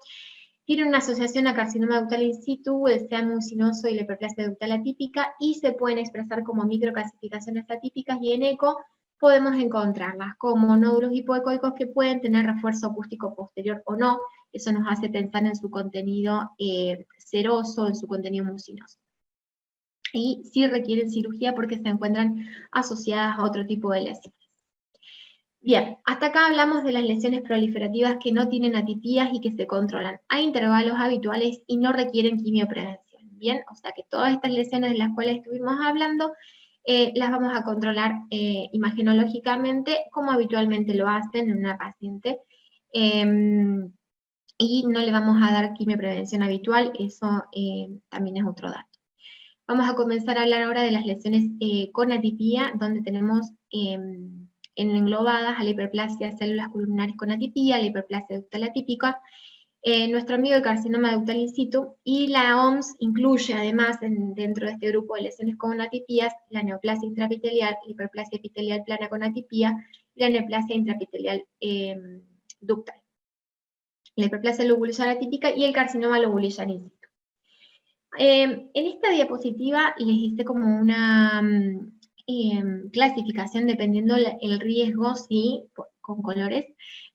Tienen una asociación a carcinoma ductal in situ, el SEA mucinoso y la hiperplasia ductal atípica, y se pueden expresar como microcalcificaciones atípicas, y en eco podemos encontrarlas como nódulos hipoecoicos que pueden tener refuerzo acústico posterior o no. Eso nos hace pensar en su contenido seroso, en su contenido mucinoso. Y sí requieren cirugía porque se encuentran asociadas a otro tipo de lesiones. Bien, hasta acá hablamos de las lesiones proliferativas que no tienen atipias y que se controlan a intervalos habituales y no requieren quimioprevención. Bien, o sea que todas estas lesiones de las cuales estuvimos hablando las vamos a controlar imagenológicamente, como habitualmente lo hacen en una paciente, y no le vamos a dar quimioprevención habitual. Eso también es otro dato. Vamos a comenzar a hablar ahora de las lesiones con atipía, donde tenemos englobadas a la hiperplasia de células columnares con atipía, la hiperplasia ductal atípica, nuestro amigo el carcinoma ductal in situ, y la OMS incluye además dentro de este grupo de lesiones con atipías la neoplasia intraepitelial, la hiperplasia epitelial plana con atipía, y la neoplasia intraepitelial ductal, la hiperplasia lobulillar atípica y el carcinoma lobulillar in situ. En esta diapositiva les hice como una clasificación dependiendo el riesgo, ¿sí? Con colores,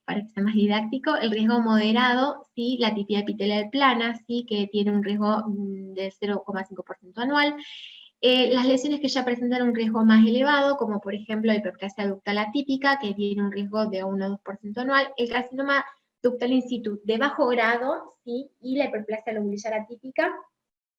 para que sea más didáctico. El riesgo moderado, ¿sí? La atipia epitelial plana, ¿sí? Que tiene un riesgo de 0,5% anual. Las lesiones que ya presentan un riesgo más elevado, como por ejemplo la hiperplasia ductal atípica, que tiene un riesgo de 1 o 2% anual, el carcinoma ductal in situ de bajo grado, ¿sí? Y la hiperplasia lobulillar atípica,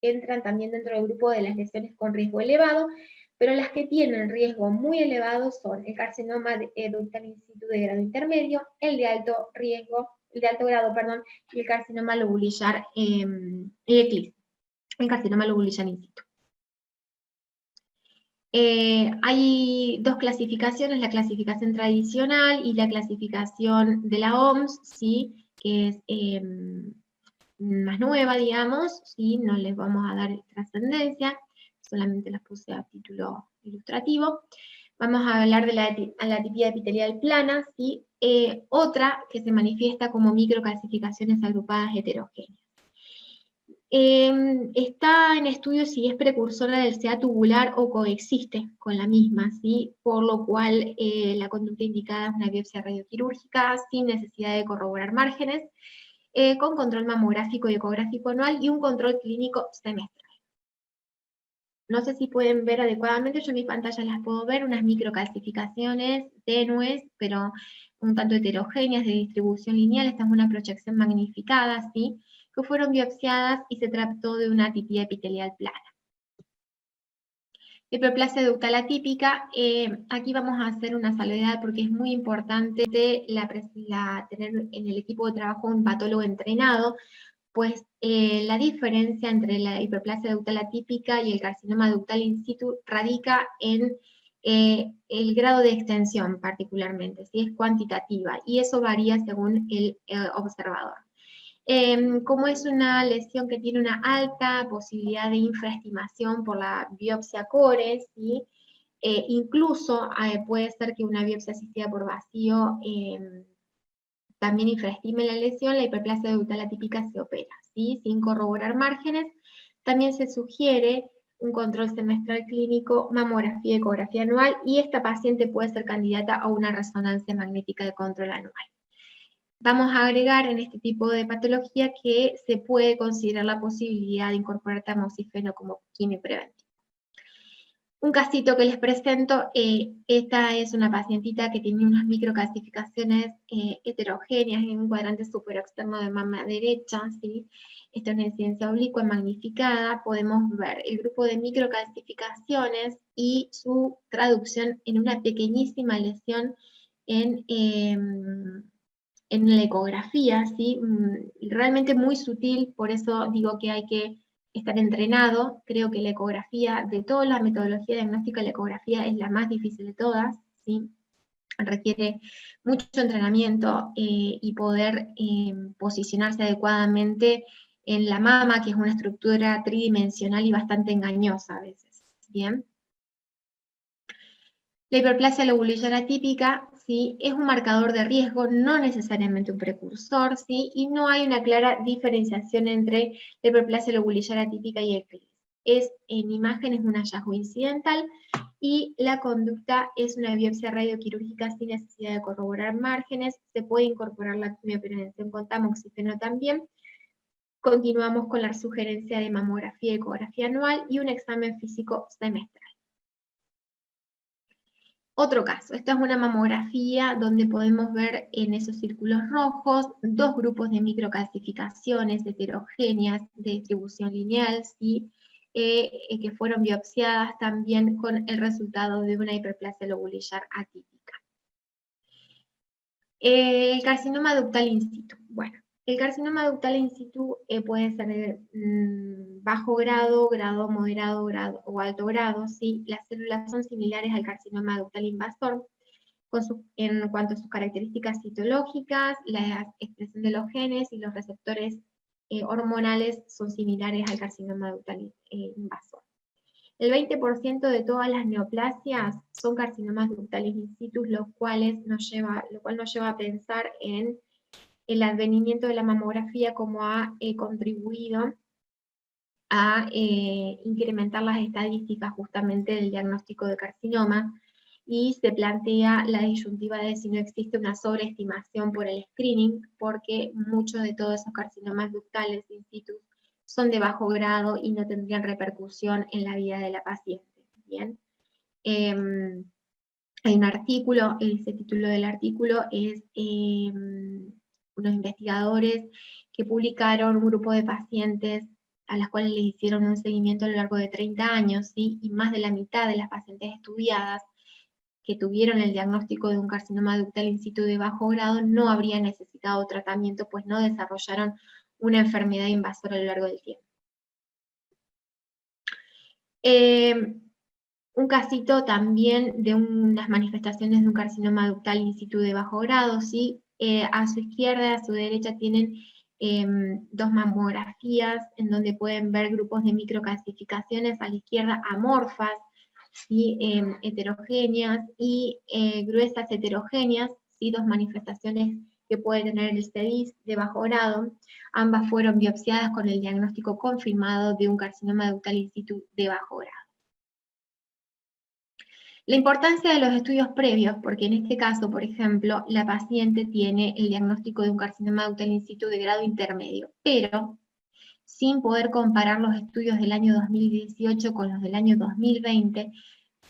entran también dentro del grupo de las lesiones con riesgo elevado, pero las que tienen riesgo muy elevado son el carcinoma ductal in situ de grado intermedio, el de alto grado, y el carcinoma lobulillar el carcinoma lobulillar in situ. Hay dos clasificaciones, la clasificación tradicional y la clasificación de la OMS, ¿sí? Que es más nueva, digamos, ¿sí? No les vamos a dar trascendencia, solamente las puse a título ilustrativo. Vamos a hablar de la atipia epitelial plana, ¿sí? Otra que se manifiesta como microcalcificaciones agrupadas heterogéneas. Está en estudio si es precursora del SEA tubular o coexiste con la misma, ¿sí? Por lo cual la conducta indicada es una biopsia radioquirúrgica sin necesidad de corroborar márgenes, con control mamográfico y ecográfico anual y un control clínico semestral. No sé si pueden ver adecuadamente, yo en mi pantalla las puedo ver, unas microcalcificaciones tenues, pero un tanto heterogéneas de distribución lineal. Esta es una proyección magnificada, ¿sí? Que fueron biopsiadas y se trató de una atipia epitelial plana. Hiperplasia ductal atípica, aquí vamos a hacer una salvedad porque es muy importante tener en el equipo de trabajo un patólogo entrenado, pues la diferencia entre la hiperplasia ductal atípica y el carcinoma ductal in situ radica en el grado de extensión particularmente, si es cuantitativa, y eso varía según el observador. Como es una lesión que tiene una alta posibilidad de infraestimación por la biopsia core, ¿sí? Incluso puede ser que una biopsia asistida por vacío también infraestime la lesión, la hiperplasia ductal atípica se opera, ¿sí? Sin corroborar márgenes. También se sugiere un control semestral clínico, mamografía, ecografía anual, y esta paciente puede ser candidata a una resonancia magnética de control anual. Vamos a agregar en este tipo de patología que se puede considerar la posibilidad de incorporar tamoxifeno como quimiopreventivo. Un casito que les presento, esta es una pacientita que tiene unas microcalcificaciones heterogéneas en un cuadrante superexterno de mama derecha, ¿sí? Esta es una incidencia oblicua magnificada, podemos ver el grupo de microcalcificaciones y su traducción en una pequeñísima lesión en la ecografía, ¿sí? Realmente muy sutil, por eso digo que hay que estar entrenado. Creo que la ecografía, de toda la metodología diagnóstica, la ecografía es la más difícil de todas, ¿sí? Requiere mucho entrenamiento y poder posicionarse adecuadamente en la mama, que es una estructura tridimensional y bastante engañosa a veces, ¿bien? La hiperplasia lobulillar atípica, ¿sí? Es un marcador de riesgo, no necesariamente un precursor, ¿sí? Y no hay una clara diferenciación entre la hiperplasia lobulillar atípica y el CLIS. En imagen es un hallazgo incidental y la conducta es una biopsia radioquirúrgica sin necesidad de corroborar márgenes. Se puede incorporar la quimioprevención con tamoxifeno también. Continuamos con la sugerencia de mamografía y ecografía anual y un examen físico semestral. Otro caso, esta es una mamografía donde podemos ver en esos círculos rojos dos grupos de microcalcificaciones heterogéneas de distribución lineal, ¿sí? Que fueron biopsiadas también con el resultado de una hiperplasia lobulillar atípica. El carcinoma ductal in situ. Bueno, el carcinoma ductal in situ puede ser de bajo grado, grado moderado, grado o alto grado, ¿sí? Las células son similares al carcinoma ductal invasor en cuanto a sus características citológicas, la expresión de los genes y los receptores hormonales son similares al carcinoma ductal invasor. El 20% de todas las neoplasias son carcinomas ductales in situ, lo cual nos lleva a pensar en el advenimiento de la mamografía como ha contribuido a incrementar las estadísticas justamente del diagnóstico de carcinoma, y se plantea la disyuntiva de si no existe una sobreestimación por el screening, porque muchos de todos esos carcinomas ductales in situ son de bajo grado y no tendrían repercusión en la vida de la paciente. ¿Bien? Hay un artículo, ese título del artículo es unos investigadores que publicaron un grupo de pacientes a las cuales les hicieron un seguimiento a lo largo de 30 años, ¿sí? Y más de la mitad de las pacientes estudiadas que tuvieron el diagnóstico de un carcinoma ductal in situ de bajo grado no habrían necesitado tratamiento, pues no desarrollaron una enfermedad invasora a lo largo del tiempo. Un casito también de unas manifestaciones de un carcinoma ductal in situ de bajo grado, ¿sí? A su izquierda y a su derecha tienen dos mamografías en donde pueden ver grupos de microcalcificaciones, a la izquierda amorfas, ¿sí? Heterogéneas, y gruesas heterogéneas, ¿sí? Dos manifestaciones que puede tener el CEDIS de bajo grado. Ambas fueron biopsiadas con el diagnóstico confirmado de un carcinoma ductal in situ de bajo grado. La importancia de los estudios previos, porque en este caso, por ejemplo, la paciente tiene el diagnóstico de un carcinoma ductal in situ de grado intermedio, pero sin poder comparar los estudios del año 2018 con los del año 2020,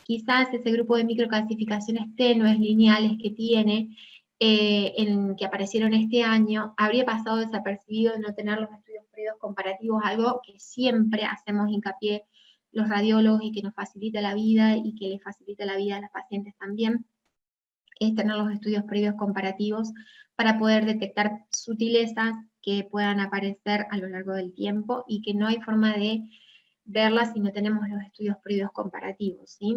quizás ese grupo de microcalcificaciones tenues, lineales que tiene, que aparecieron este año, habría pasado desapercibido de no tener los estudios previos comparativos, algo que siempre hacemos hincapié los radiólogos y que nos facilita la vida y que les facilita la vida a las pacientes también, es tener los estudios previos comparativos para poder detectar sutilezas que puedan aparecer a lo largo del tiempo y que no hay forma de verlas si no tenemos los estudios previos comparativos, ¿sí?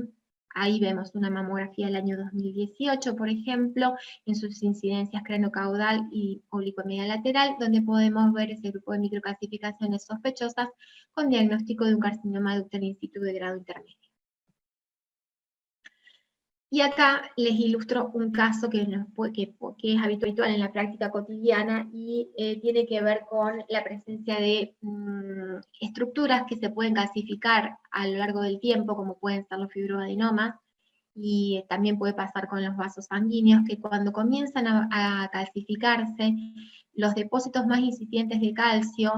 Ahí vemos una mamografía del año 2018, por ejemplo, en sus incidencias craneocaudal y oblicuomedia lateral, donde podemos ver ese grupo de microcalcificaciones sospechosas con diagnóstico de un carcinoma ductal in situ de grado intermedio. Y acá les ilustro un caso que es habitual en la práctica cotidiana y tiene que ver con la presencia de estructuras que se pueden calcificar a lo largo del tiempo, como pueden ser los fibroadenomas, y también puede pasar con los vasos sanguíneos, que cuando comienzan a calcificarse, los depósitos más incipientes de calcio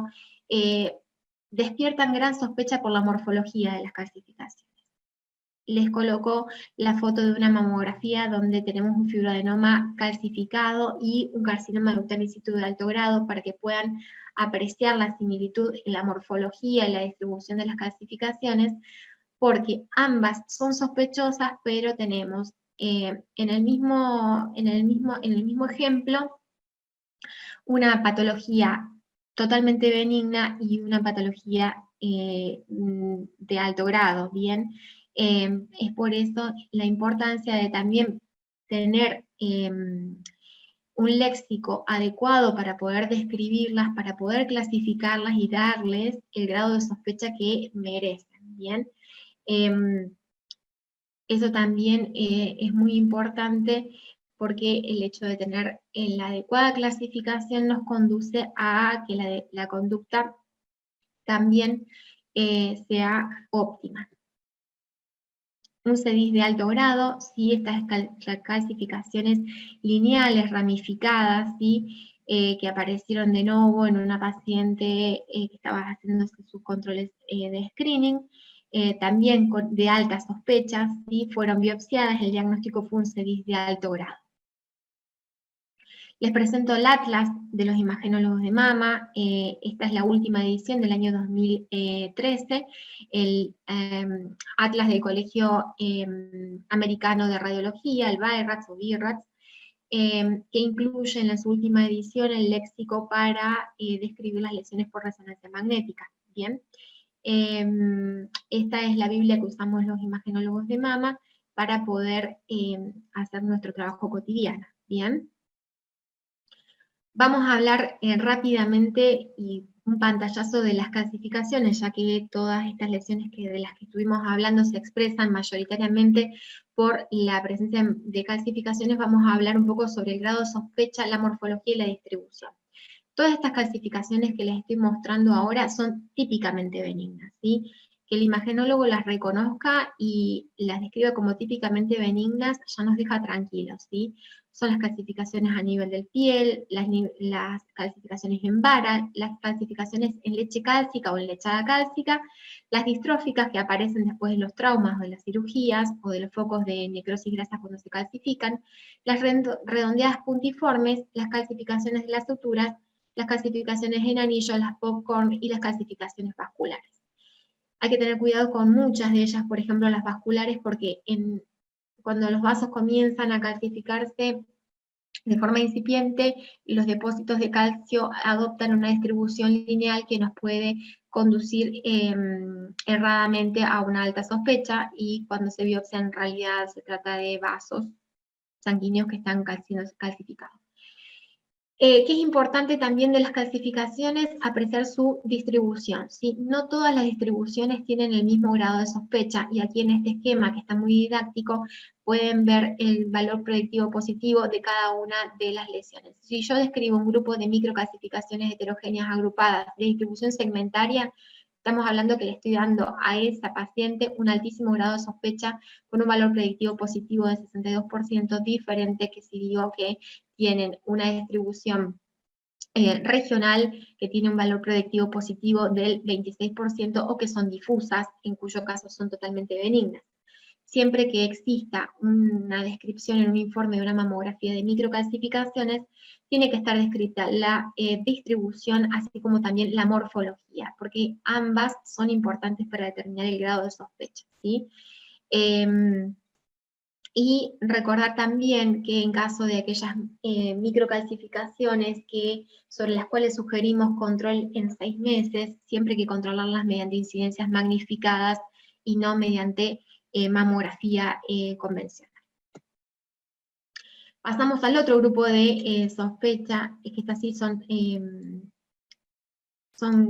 despiertan gran sospecha por la morfología de las calcificaciones. Les coloco la foto de una mamografía donde tenemos un fibroadenoma calcificado y un carcinoma ductal in situ de alto grado para que puedan apreciar la similitud en la morfología y la distribución de las calcificaciones, porque ambas son sospechosas, pero tenemos en el mismo ejemplo una patología totalmente benigna y una patología de alto grado, ¿bien? Es por eso la importancia de también tener un léxico adecuado para poder describirlas, para poder clasificarlas y darles el grado de sospecha que merecen, ¿bien? Eso también es muy importante porque el hecho de tener la adecuada clasificación nos conduce a que la conducta también sea óptima. Un CEDIS de alto grado, ¿sí? Estas calcificaciones lineales, ramificadas, ¿sí? Que aparecieron de nuevo en una paciente que estaba haciéndose sus controles de screening, también de altas sospechas, ¿sí? Fueron biopsiadas, el diagnóstico fue un CEDIS de alto grado. Les presento el Atlas de los imagenólogos de mama. Esta es la última edición del año 2013, el Atlas del Colegio Americano de Radiología, el BIRADS o BIRADS, que incluye en su última edición el léxico para describir las lesiones por resonancia magnética. Bien, esta es la Biblia que usamos los imagenólogos de mama para poder hacer nuestro trabajo cotidiano. Bien. Vamos a hablar rápidamente y un pantallazo de las calcificaciones, ya que todas estas lesiones de las que estuvimos hablando se expresan mayoritariamente por la presencia de calcificaciones. Vamos a hablar un poco sobre el grado de sospecha, la morfología y la distribución. Todas estas calcificaciones que les estoy mostrando ahora son típicamente benignas, ¿sí? Que el imagenólogo las reconozca y las describa como típicamente benignas ya nos deja tranquilos, ¿sí? Son las calcificaciones a nivel del piel, las calcificaciones en vara, las calcificaciones en leche cálcica o en lechada cálcica, las distróficas que aparecen después de los traumas o de las cirugías o de los focos de necrosis grasa cuando se calcifican, las redondeadas puntiformes, las calcificaciones de las suturas, las calcificaciones en anillo, las popcorn y las calcificaciones vasculares. Hay que tener cuidado con muchas de ellas, por ejemplo las vasculares, porque cuando los vasos comienzan a calcificarse de forma incipiente, los depósitos de calcio adoptan una distribución lineal que nos puede conducir erradamente a una alta sospecha, y cuando se biopsia en realidad se trata de vasos sanguíneos que están siendo calcificados. ¿Qué es importante también de las calcificaciones? Apreciar su distribución, ¿sí? No todas las distribuciones tienen el mismo grado de sospecha, y aquí en este esquema, que está muy didáctico, pueden ver el valor predictivo positivo de cada una de las lesiones. Si yo describo un grupo de microcalcificaciones heterogéneas agrupadas de distribución segmentaria, estamos hablando que le estoy dando a esa paciente un altísimo grado de sospecha con un valor predictivo positivo de 62%, diferente que si digo que tienen una distribución regional que tiene un valor predictivo positivo del 26%, o que son difusas, en cuyo caso son totalmente benignas. Siempre que exista una descripción en un informe de una mamografía de microcalcificaciones, tiene que estar descrita la distribución, así como también la morfología, porque ambas son importantes para determinar el grado de sospecha, ¿sí? Y recordar también que en caso de aquellas microcalcificaciones sobre las cuales sugerimos control en 6 meses, siempre hay que controlarlas mediante incidencias magnificadas y no mediante mamografía convencional. Pasamos al otro grupo de sospecha, es que estas sí son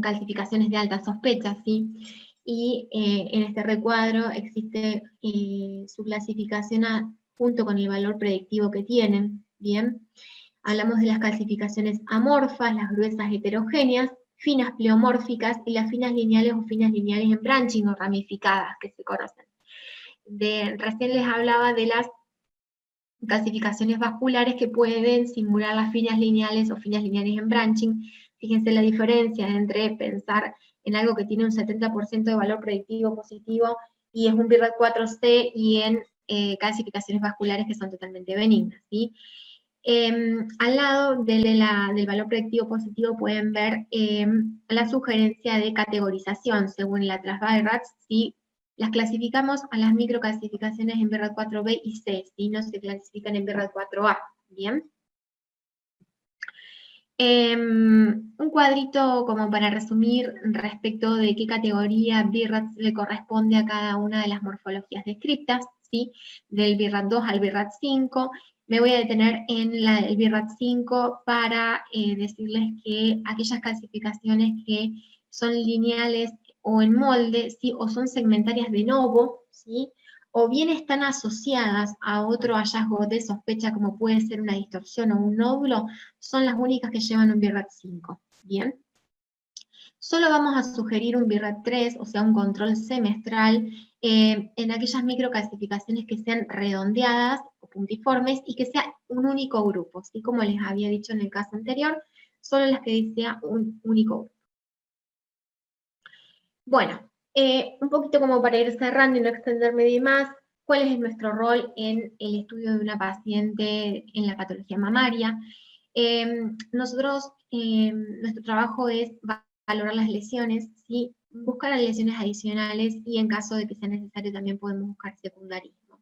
calcificaciones de alta sospecha, ¿sí? Y en este recuadro existe su clasificación junto con el valor predictivo que tienen, ¿bien? Hablamos de las calcificaciones amorfas, las gruesas heterogéneas, finas pleomórficas y las finas lineales o finas lineales en branching o ramificadas que se conocen. Recién les hablaba de las calcificaciones vasculares que pueden simular las finas lineales o finas lineales en branching. Fíjense la diferencia entre pensar en algo que tiene un 70% de valor predictivo positivo y es un BIRAT 4C, y en calcificaciones vasculares que son totalmente benignas, ¿sí? Al lado del valor predictivo positivo pueden ver la sugerencia de categorización según la BIRATS, ¿sí? Las clasificamos a las microcalcificaciones en BIRAT 4B y C, ¿sí? No se clasifican en BIRAT 4A, ¿bien? Un cuadrito como para resumir respecto de qué categoría BIRAT le corresponde a cada una de las morfologías descritas, ¿sí? Del BIRAT 2 al BIRAT 5. Me voy a detener en el BIRAT 5 para decirles que aquellas calcificaciones que son lineales o en molde, ¿sí? O son segmentarias de novo, ¿sí? O bien están asociadas a otro hallazgo de sospecha, como puede ser una distorsión o un nódulo, son las únicas que llevan un BIRAT 5, ¿bien? Solo vamos a sugerir un BIRAT 3, o sea, un control semestral, en aquellas microcalcificaciones que sean redondeadas o puntiformes y que sea un único grupo, ¿sí? Como les había dicho en el caso anterior, solo las que sea un único grupo. Bueno, un poquito como para ir cerrando y no extenderme de más, ¿cuál es nuestro rol en el estudio de una paciente en la patología mamaria? Nuestro trabajo es valorar las lesiones, ¿sí? Buscar las lesiones adicionales y en caso de que sea necesario también podemos buscar secundarismo.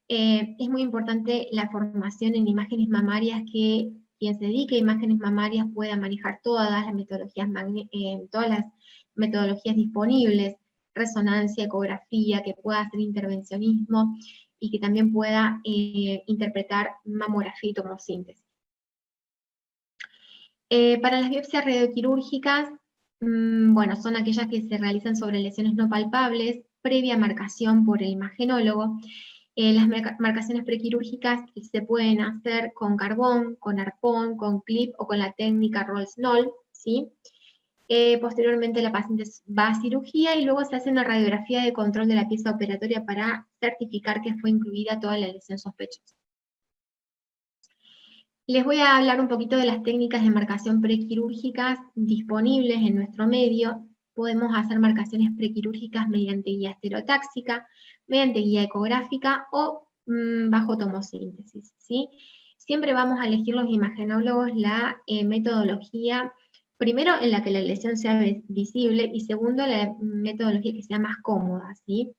Es muy importante la formación en imágenes mamarias, que quien se dedique a imágenes mamarias pueda manejar todas las metodologías disponibles, resonancia, ecografía, que pueda hacer intervencionismo y que también pueda interpretar mamografía y tomosíntesis. Para las biopsias radioquirúrgicas, bueno, son aquellas que se realizan sobre lesiones no palpables, previa marcación por el imagenólogo. Las marcaciones prequirúrgicas se pueden hacer con carbón, con arpón, con clip o con la técnica Rolls-Knoll, ¿sí? Posteriormente la paciente va a cirugía y luego se hace una radiografía de control de la pieza operatoria para certificar que fue incluida toda la lesión sospechosa. Les voy a hablar un poquito de las técnicas de marcación prequirúrgicas disponibles en nuestro medio. Podemos hacer marcaciones prequirúrgicas mediante guía estereotáxica, mediante guía ecográfica o bajo tomosíntesis, ¿sí? Siempre vamos a elegir los imagenólogos la metodología, primero en la que la lesión sea visible y segundo la metodología que sea más cómoda, ¿sí?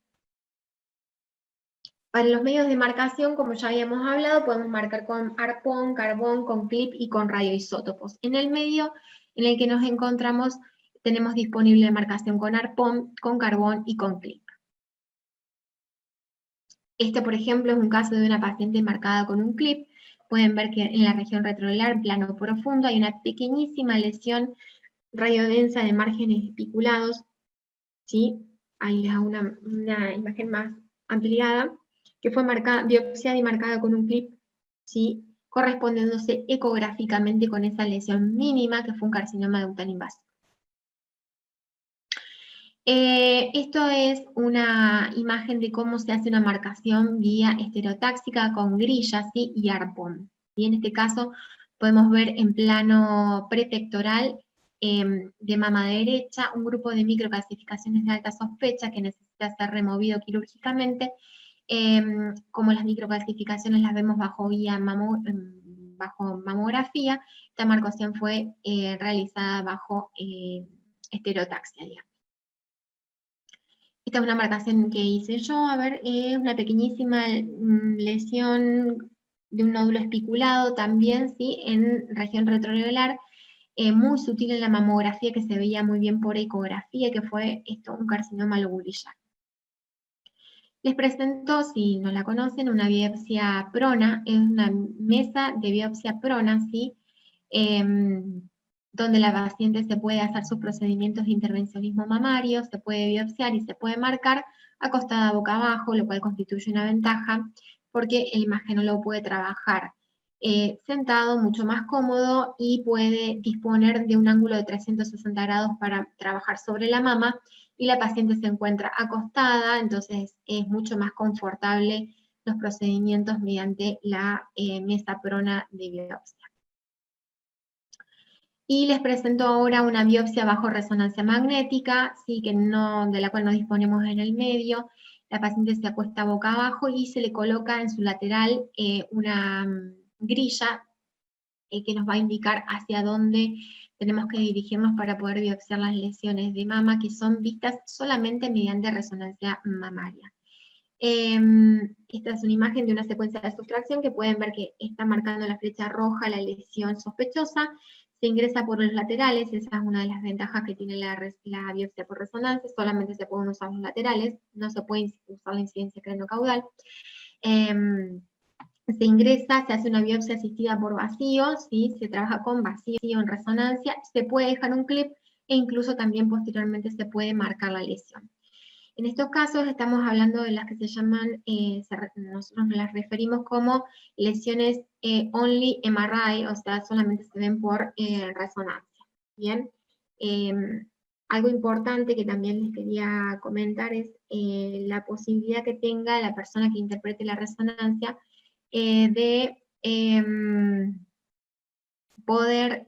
Para los medios de marcación, como ya habíamos hablado, podemos marcar con arpón, carbón, con clip y con radioisótopos. En el medio en el que nos encontramos tenemos disponible marcación con arpón, con carbón y con clip. Este, por ejemplo, es un caso de una paciente marcada con un clip. Pueden ver que en la región retroalar, plano profundo, hay una pequeñísima lesión radiodensa de márgenes espiculados, ¿sí? Ahí les hago una imagen más ampliada, que fue biopsiada y marcada con un clip, ¿sí? Correspondiéndose ecográficamente con esa lesión mínima, que fue un carcinoma ductal invasivo. Esto es una imagen de cómo se hace una marcación vía estereotáxica con grilla, ¿sí? Y arpón. Y en este caso podemos ver en plano prepectoral de mama derecha un grupo de microcalcificaciones de alta sospecha que necesita ser removido quirúrgicamente. Como las microcalcificaciones las vemos bajo mamografía, esta marcación fue realizada bajo estereotaxia, digamos. Esta es una marcación que hice yo, a ver, es una pequeñísima lesión de un nódulo espiculado también, ¿sí? En región retroalveolar, muy sutil en la mamografía, que se veía muy bien por ecografía, que fue esto, un carcinoma lobulillar. Les presento, si no la conocen, una biopsia prona, es una mesa de biopsia prona, ¿sí? Donde la paciente se puede hacer sus procedimientos de intervencionismo mamario, se puede biopsiar y se puede marcar acostada boca abajo, lo cual constituye una ventaja, porque el imagenólogo puede trabajar sentado, mucho más cómodo, y puede disponer de un ángulo de 360 grados para trabajar sobre la mama, y la paciente se encuentra acostada, entonces es mucho más confortable los procedimientos mediante la mesa prona de biopsia. Y les presento ahora una biopsia bajo resonancia magnética, ¿sí? De la cual no disponemos en el medio. La paciente se acuesta boca abajo y se le coloca en su lateral una grilla que nos va a indicar hacia dónde tenemos que dirigirnos para poder biopsiar las lesiones de mama, que son vistas solamente mediante resonancia mamaria. Esta es una imagen de una secuencia de sustracción que pueden ver que está marcando la flecha roja la lesión sospechosa. Se ingresa por los laterales, esa es una de las ventajas que tiene la biopsia por resonancia, solamente se pueden usar los laterales, no se puede usar la incidencia craneocaudal. Se ingresa, se hace una biopsia asistida por vacío, ¿sí? Se trabaja con vacío en resonancia, se puede dejar un clip e incluso también posteriormente se puede marcar la lesión. En estos casos estamos hablando de las que se llaman, nosotros las referimos como lesiones only MRI, o sea, solamente se ven por resonancia. Bien, algo importante que también les quería comentar es la posibilidad que tenga la persona que interprete la resonancia de poder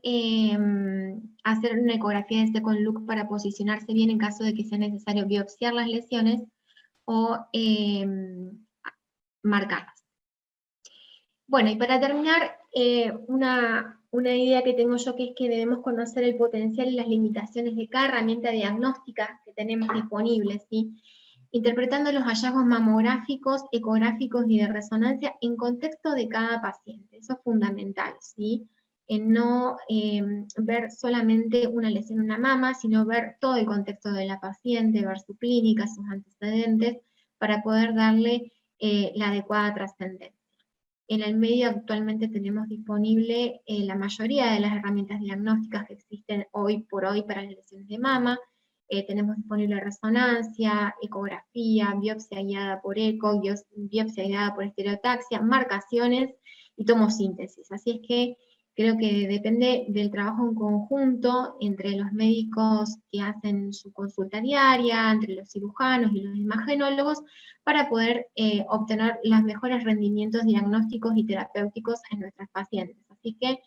hacer una ecografía de second look para posicionarse bien en caso de que sea necesario biopsiar las lesiones o marcarlas. Bueno, y para terminar, una idea que tengo yo, que es que debemos conocer el potencial y las limitaciones de cada herramienta diagnóstica que tenemos disponible, ¿sí? Interpretando los hallazgos mamográficos, ecográficos y de resonancia en contexto de cada paciente. Eso es fundamental, ¿sí? En no ver solamente una lesión en una mama, sino ver todo el contexto de la paciente, ver su clínica, sus antecedentes, para poder darle la adecuada trascendencia. En el medio actualmente tenemos disponible la mayoría de las herramientas diagnósticas que existen hoy por hoy para las lesiones de mama. Tenemos disponible resonancia, ecografía, biopsia guiada por eco, biopsia guiada por estereotaxia, marcaciones y tomosíntesis. Así es que creo que depende del trabajo en conjunto entre los médicos que hacen su consulta diaria, entre los cirujanos y los imagenólogos, para poder obtener los mejores rendimientos diagnósticos y terapéuticos en nuestras pacientes. Así que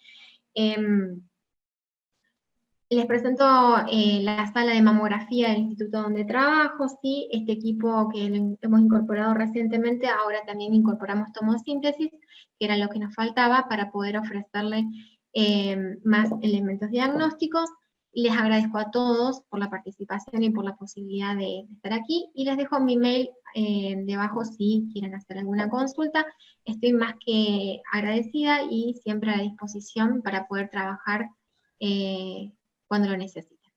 les presento la sala de mamografía del instituto donde trabajo, ¿sí? Este equipo que hemos incorporado recientemente, ahora también incorporamos tomosíntesis, que era lo que nos faltaba para poder ofrecerle más elementos diagnósticos. Les agradezco a todos por la participación y por la posibilidad de estar aquí, y les dejo mi mail debajo si quieren hacer alguna consulta. Estoy más que agradecida y siempre a la disposición para poder trabajar cuando lo necesiten.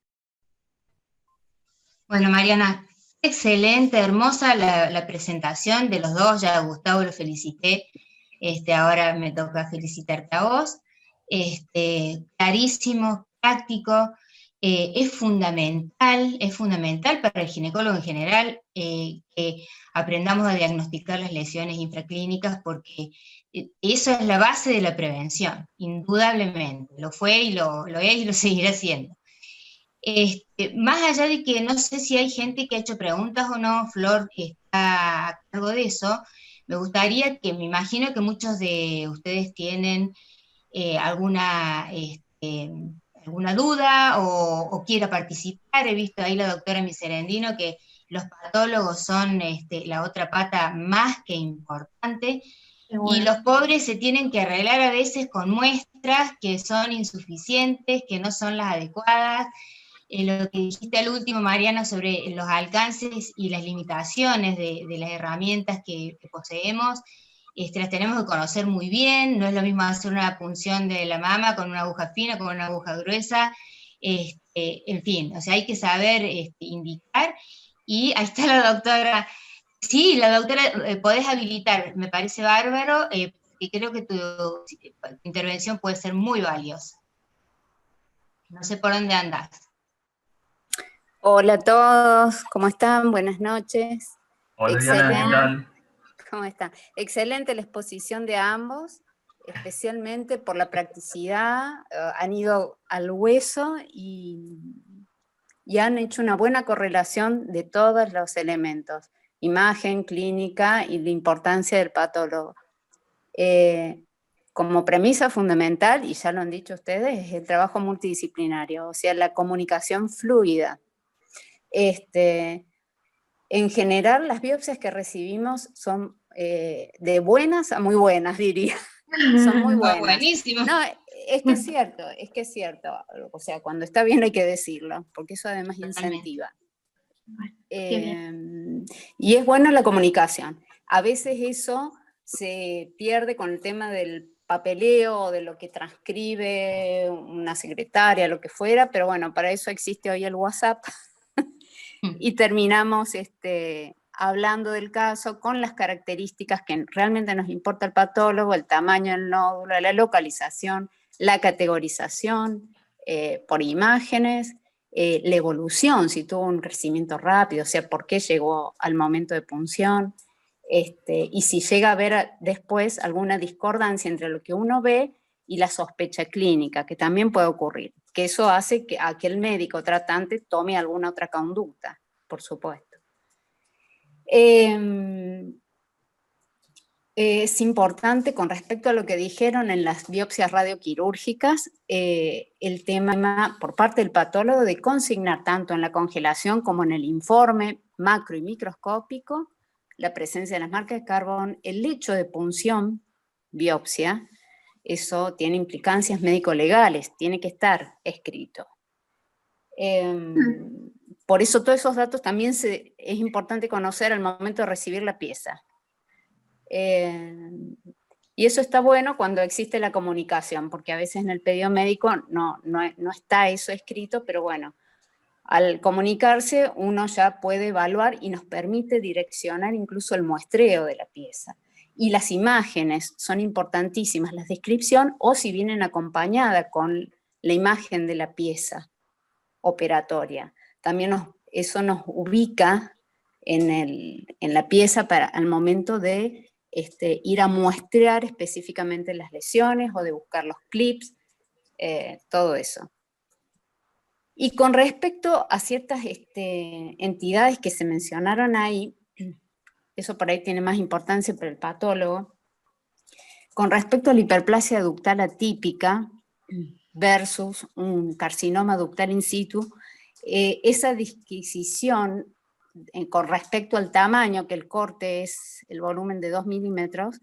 Bueno, Mariana, excelente, hermosa la presentación de los dos. Ya a Gustavo lo felicité, ahora me toca felicitarte a vos. Clarísimo, práctico, es fundamental para el ginecólogo en general que aprendamos a diagnosticar las lesiones infraclínicas, porque eso es la base de la prevención, indudablemente, lo fue y lo es y lo seguirá siendo. Más allá de que no sé si hay gente que ha hecho preguntas o no, Flor está a cargo de eso, me gustaría me imagino que muchos de ustedes tienen alguna duda o quiera participar. He visto ahí la doctora Miserendino que los patólogos son la otra pata más que importante, bueno. Y los pobres se tienen que arreglar a veces con muestras que son insuficientes, que no son las adecuadas. lo que dijiste al último, Mariano, sobre los alcances y las limitaciones de las herramientas que poseemos, las tenemos que conocer muy bien. No es lo mismo hacer una punción de la mama con una aguja fina, con una aguja gruesa, en fin, o sea, hay que saber indicar. Y ahí está la doctora. Sí, la doctora, podés habilitar, me parece bárbaro, y creo que tu intervención puede ser muy valiosa. No sé por dónde andas. Hola a todos, ¿cómo están? Buenas noches. Hola Diana, ¿qué tal? ¿Cómo están? Excelente la exposición de ambos, especialmente por la practicidad, han ido al hueso y han hecho una buena correlación de todos los elementos, imagen, clínica y la importancia del patólogo. Como premisa fundamental, y ya lo han dicho ustedes, es el trabajo multidisciplinario, o sea, la comunicación fluida. En general, las biopsias que recibimos son de buenas a muy buenas, diría. Son muy buenas. Buenísimo. No, es que es cierto. O sea, cuando está bien hay que decirlo, porque eso además incentiva. Y es buena la comunicación. A veces eso se pierde con el tema del papeleo o de lo que transcribe una secretaria, lo que fuera, pero bueno, para eso existe hoy el WhatsApp. Y terminamos hablando del caso con las características que realmente nos importa al patólogo: el tamaño del nódulo, la localización, la categorización por imágenes, la evolución, si tuvo un crecimiento rápido, o sea, por qué llegó al momento de punción, y si llega a haber después alguna discordancia entre lo que uno ve y la sospecha clínica, que también puede ocurrir, que eso hace que aquel médico tratante tome alguna otra conducta, por supuesto. Es importante, con respecto a lo que dijeron en las biopsias radioquirúrgicas, el tema por parte del patólogo de consignar tanto en la congelación como en el informe macro y microscópico la presencia de las marcas de carbón, el hecho de punción, biopsia. Eso tiene implicancias médico-legales, tiene que estar escrito. Por eso todos esos datos también es importante conocer al momento de recibir la pieza. Y eso está bueno cuando existe la comunicación, porque a veces en el pedido médico no está eso escrito, pero bueno, al comunicarse uno ya puede evaluar y nos permite direccionar incluso el muestreo de la pieza. Y las imágenes son importantísimas, la descripción, o si vienen acompañadas con la imagen de la pieza operatoria. También eso nos ubica en la pieza al momento de ir a muestrear específicamente las lesiones o de buscar los clips, todo eso. Y con respecto a ciertas entidades que se mencionaron ahí, eso por ahí tiene más importancia para el patólogo. Con respecto a la hiperplasia ductal atípica versus un carcinoma ductal in situ, esa disquisición con respecto al tamaño, que el corte es el volumen de 2 milímetros,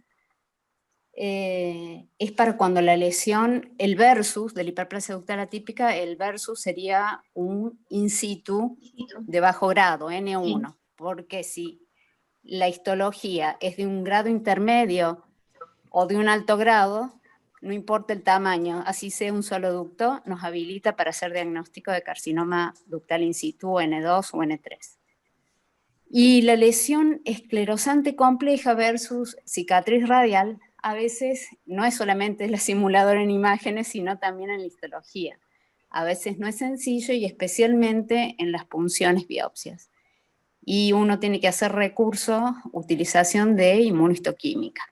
es para cuando la lesión, el versus de la hiperplasia ductal atípica, el versus sería un in situ de bajo grado, N1, porque si la histología es de un grado intermedio o de un alto grado, no importa el tamaño, así sea un solo ducto, nos habilita para hacer diagnóstico de carcinoma ductal in situ, N2 o N3. Y la lesión esclerosante compleja versus cicatriz radial, a veces no es solamente la simuladora en imágenes, sino también en la histología. A veces no es sencillo, y especialmente en las punciones biopsias. Y uno tiene que hacer recurso, utilización de inmunohistoquímica.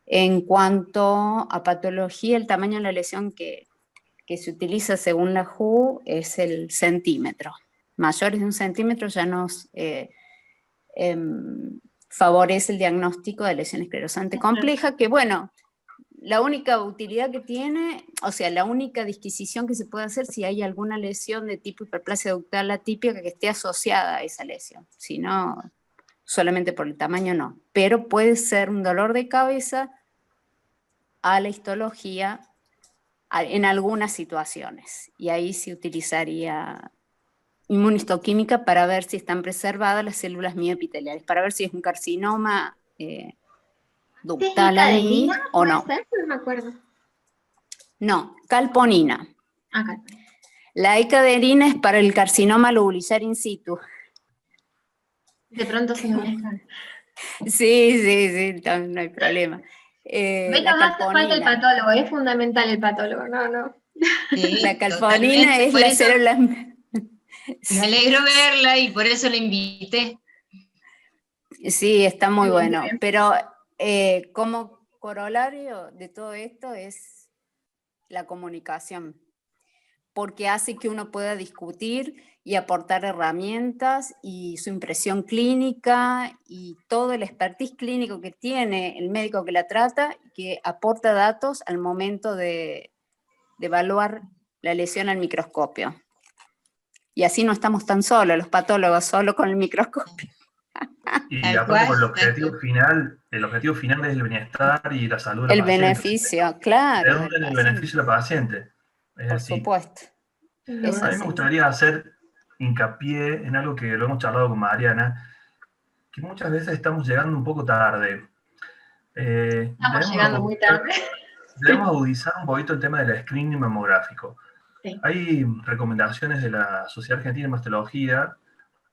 En cuanto a patología, el tamaño de la lesión que se utiliza según la WHO es el centímetro. Mayores de 1 centímetro ya nos favorece el diagnóstico de lesión esclerosante compleja, que bueno, la única utilidad que tiene, o sea, la única disquisición que se puede hacer si hay alguna lesión de tipo hiperplasia ductal atípica que esté asociada a esa lesión. Si no, solamente por el tamaño no. Pero puede ser un dolor de cabeza a la histología en algunas situaciones. Y ahí se utilizaría inmunistoquímica para ver si están preservadas las células mioepiteliales, para ver si es un carcinoma ductal ahí o no. No me acuerdo. No, calponina. Calponina. La ecadherina es para el carcinoma lobulillar in situ. De pronto se me mezclan. Sí, no hay problema. Venga, no hace falta el patólogo, es fundamental el patólogo, no. Sí, la calponina es la célula... Me alegro verla y por eso la invité. Sí, está muy bueno, pero como corolario de todo esto es la comunicación, porque hace que uno pueda discutir y aportar herramientas y su impresión clínica y todo el expertise clínico que tiene el médico que la trata, que aporta datos al momento de evaluar la lesión al microscopio. Y así no estamos tan solos, los patólogos, solo con el microscopio. Y aparte con el objetivo final es el bienestar y la salud de la paciente. El beneficio, claro. El beneficio de la paciente. Por supuesto. A mí me gustaría hacer hincapié en algo que lo hemos charlado con Mariana, que muchas veces estamos llegando un poco tarde. Estamos llegando muy tarde. Debemos agudizar un poquito el tema del screening mamográfico. Sí. Hay recomendaciones de la Sociedad Argentina de Mastología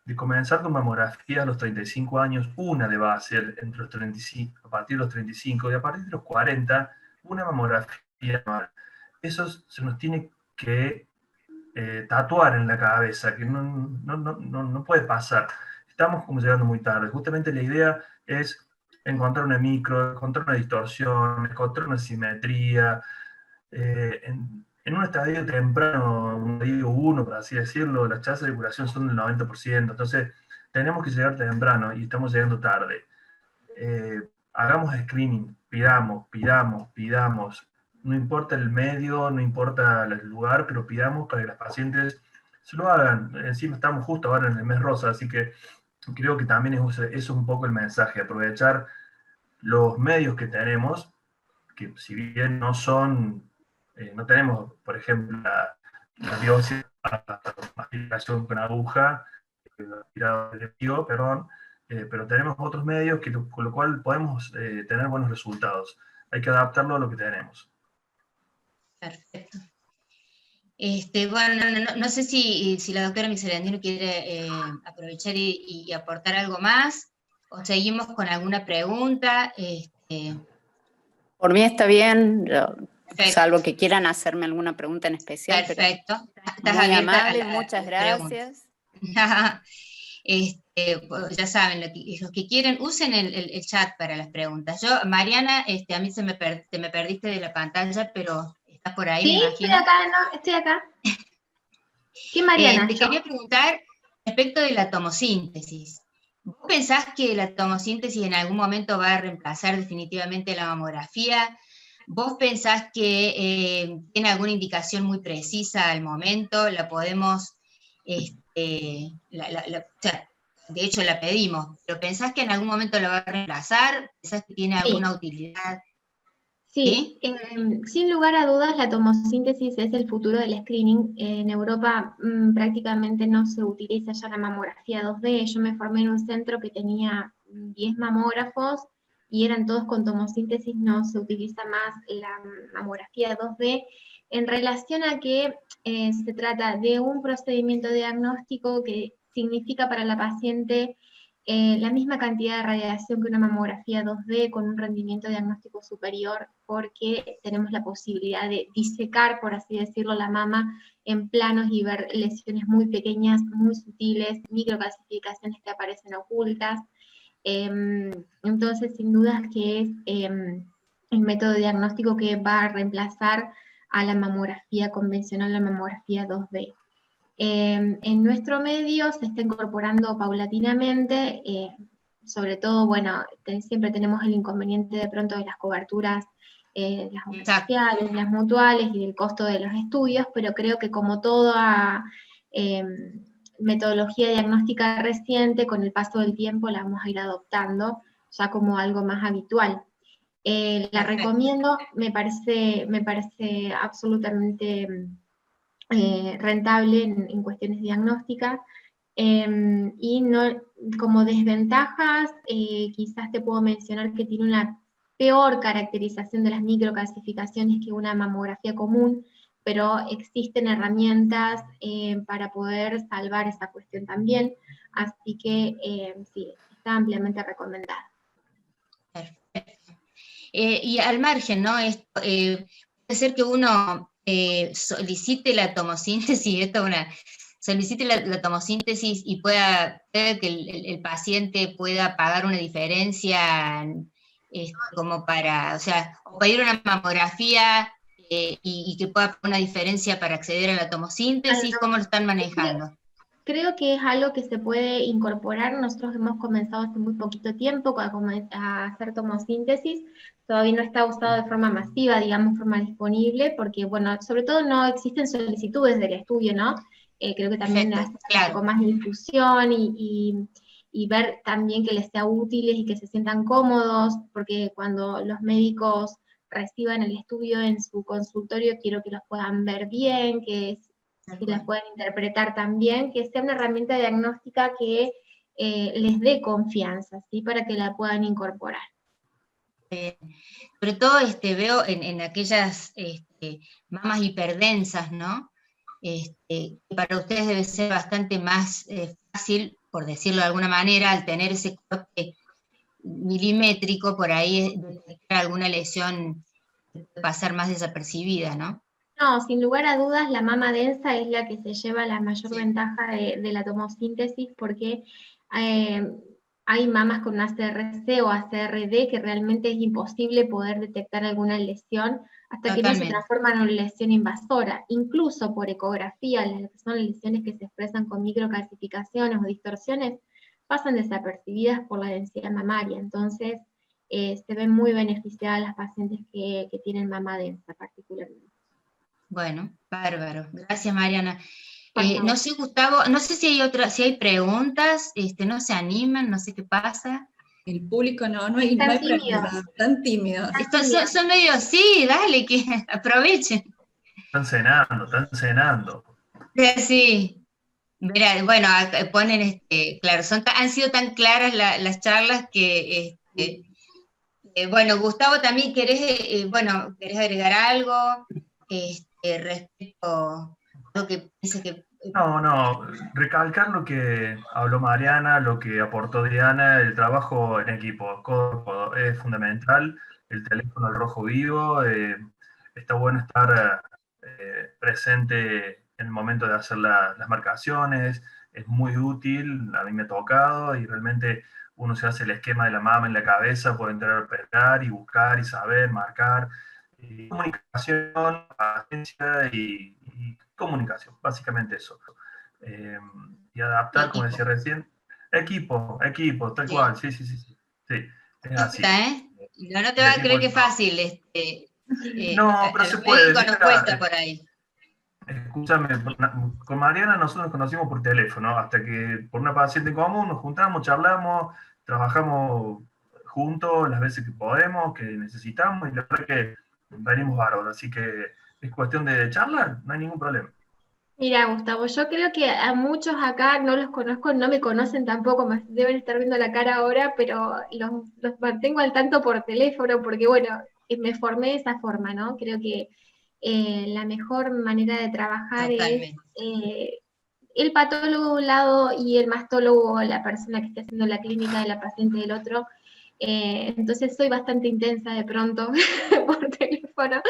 de comenzar con mamografía a los 35 años, una debe ser entre los 35, a partir de los 35, y a partir de los 40, una mamografía anual. Eso se nos tiene que tatuar en la cabeza, que no puede pasar. Estamos como llegando muy tarde. Justamente la idea es encontrar una micro, encontrar una distorsión, encontrar una simetría, en un estadio temprano, un estadio 1, por así decirlo, las tasas de curación son del 90%, entonces tenemos que llegar temprano y estamos llegando tarde. Hagamos screening, pidamos, no importa el medio, no importa el lugar, pero pidamos para que las pacientes se lo hagan. Encima estamos justo ahora en el mes rosa, así que creo que también eso es un poco el mensaje, aprovechar los medios que tenemos, que si bien no son... no tenemos, por ejemplo, la biopsia, la aspiración con aguja, pero tenemos otros medios con lo cual podemos tener buenos resultados. Hay que adaptarlo a lo que tenemos. Perfecto. Bueno, no sé si la doctora Miserandino quiere aprovechar y aportar algo más, o seguimos con alguna pregunta. Por mí está bien. Salvo que quieran hacerme alguna pregunta en especial. Perfecto. Estás muy amable, muchas gracias. Pues ya saben, los que quieren, usen el chat para las preguntas. Yo, Mariana, a mí te me perdiste de la pantalla, pero estás por ahí, sí, me imagino. Estoy acá. ¿Qué Mariana? Te quería preguntar respecto de la tomosíntesis. ¿Vos pensás que la tomosíntesis en algún momento va a reemplazar definitivamente la mamografía? ¿Vos pensás que tiene alguna indicación muy precisa al momento? ¿La podemos, de hecho la pedimos, pero pensás que en algún momento la va a reemplazar? ¿Pensás que tiene alguna utilidad? Sí, sin lugar a dudas la tomosíntesis es el futuro del screening. En Europa prácticamente no se utiliza ya la mamografía 2D. Yo me formé en un centro que tenía 10 mamógrafos, y eran todos con tomosíntesis, no se utiliza más la mamografía 2D, en relación a que se trata de un procedimiento diagnóstico que significa para la paciente la misma cantidad de radiación que una mamografía 2D con un rendimiento diagnóstico superior, porque tenemos la posibilidad de disecar, por así decirlo, la mama en planos y ver lesiones muy pequeñas, muy sutiles, microcalcificaciones que aparecen ocultas. Entonces, sin dudas que es el método diagnóstico que va a reemplazar a la mamografía convencional, la mamografía 2D. En nuestro medio se está incorporando paulatinamente, sobre todo, bueno, siempre tenemos el inconveniente de pronto de las coberturas, las oficiales, las mutuales y del costo de los estudios, pero creo que como toda metodología diagnóstica reciente, con el paso del tiempo la vamos a ir adoptando ya como algo más habitual. La recomiendo, me parece absolutamente rentable en cuestiones diagnósticas. Y no, como desventajas, quizás te puedo mencionar que tiene una peor caracterización de las microcalcificaciones que una mamografía común, pero existen herramientas para poder salvar esa cuestión también, así que sí, está ampliamente recomendada. Perfecto. Y al margen, ¿no? Puede ser que uno solicite la tomosíntesis, solicite la tomosíntesis y pueda que el paciente pueda pagar una diferencia como para, o sea, o pedir una mamografía y que pueda pagar una diferencia para acceder a la tomosíntesis. ¿Cómo lo están manejando? Creo que es algo que se puede incorporar. Nosotros hemos comenzado hace muy poquito tiempo a hacer tomosíntesis. Todavía no está usado de forma masiva, digamos, forma disponible, porque, bueno, sobre todo no existen solicitudes del estudio, ¿no? Creo que también hace un poco más de difusión y ver también que les sea útiles y que se sientan cómodos, porque cuando los médicos reciban el estudio en su consultorio, quiero que los puedan ver bien, que las puedan interpretar también, que sea una herramienta diagnóstica que les dé confianza, ¿sí? Para que la puedan incorporar. Sobre todo veo en aquellas mamas hiperdensas, ¿no? Que para ustedes debe ser bastante más fácil, por decirlo de alguna manera, al tener ese corte milimétrico, por ahí detectar alguna lesión que puede pasar más desapercibida, ¿no? No, sin lugar a dudas, la mama densa es la que se lleva la mayor ventaja de la tomosíntesis, porque hay mamas con ACRC o ACRD que realmente es imposible poder detectar alguna lesión hasta que no se transforma en una lesión invasora. Incluso por ecografía, las que son lesiones que se expresan con microcalcificaciones o distorsiones, pasan desapercibidas por la densidad mamaria. Entonces, se ven muy beneficiadas las pacientes que tienen mama densa particularmente. Bueno, bárbaro. Gracias, Mariana. No sé, Gustavo, no sé si hay preguntas, no se animan, no sé qué pasa. El público no hay preguntas, están tímidos. Son medio, sí, dale, que aprovechen. Están cenando. Sí. Mira, bueno, ponen, claro, han sido tan claras las charlas que, bueno, Gustavo, también querés agregar algo respecto a lo que piensa que... No, recalcar lo que habló Mariana, lo que aportó Diana, el trabajo en equipo, codo es fundamental, el teléfono al rojo vivo, está bueno estar presente en el momento de hacer las marcaciones, es muy útil, a mí me ha tocado y realmente uno se hace el esquema de la mama en la cabeza, puede entrar a operar y buscar y saber, marcar, comunicación, paciencia y comunicación, básicamente eso. Y adaptar, como decía recién, equipo, tal cual, sí, es así. No te va a creer que es fácil. No, pero se puede. Nos cuesta por ahí. Escúchame, con Mariana nosotros nos conocimos por teléfono, hasta que por una paciente en común nos juntamos, charlamos, trabajamos juntos las veces que podemos, que necesitamos, y la verdad que venimos bárbaros, así que es cuestión de charlar, no hay ningún problema. Mira, Gustavo, yo creo que a muchos acá no los conozco, no me conocen tampoco, me deben estar viendo la cara ahora, pero los mantengo al tanto por teléfono, porque bueno, me formé de esa forma, ¿no? Creo que la mejor manera de trabajar es el patólogo de un lado y el mastólogo, la persona que esté haciendo la clínica de la paciente del otro. Entonces soy bastante intensa de pronto por teléfono,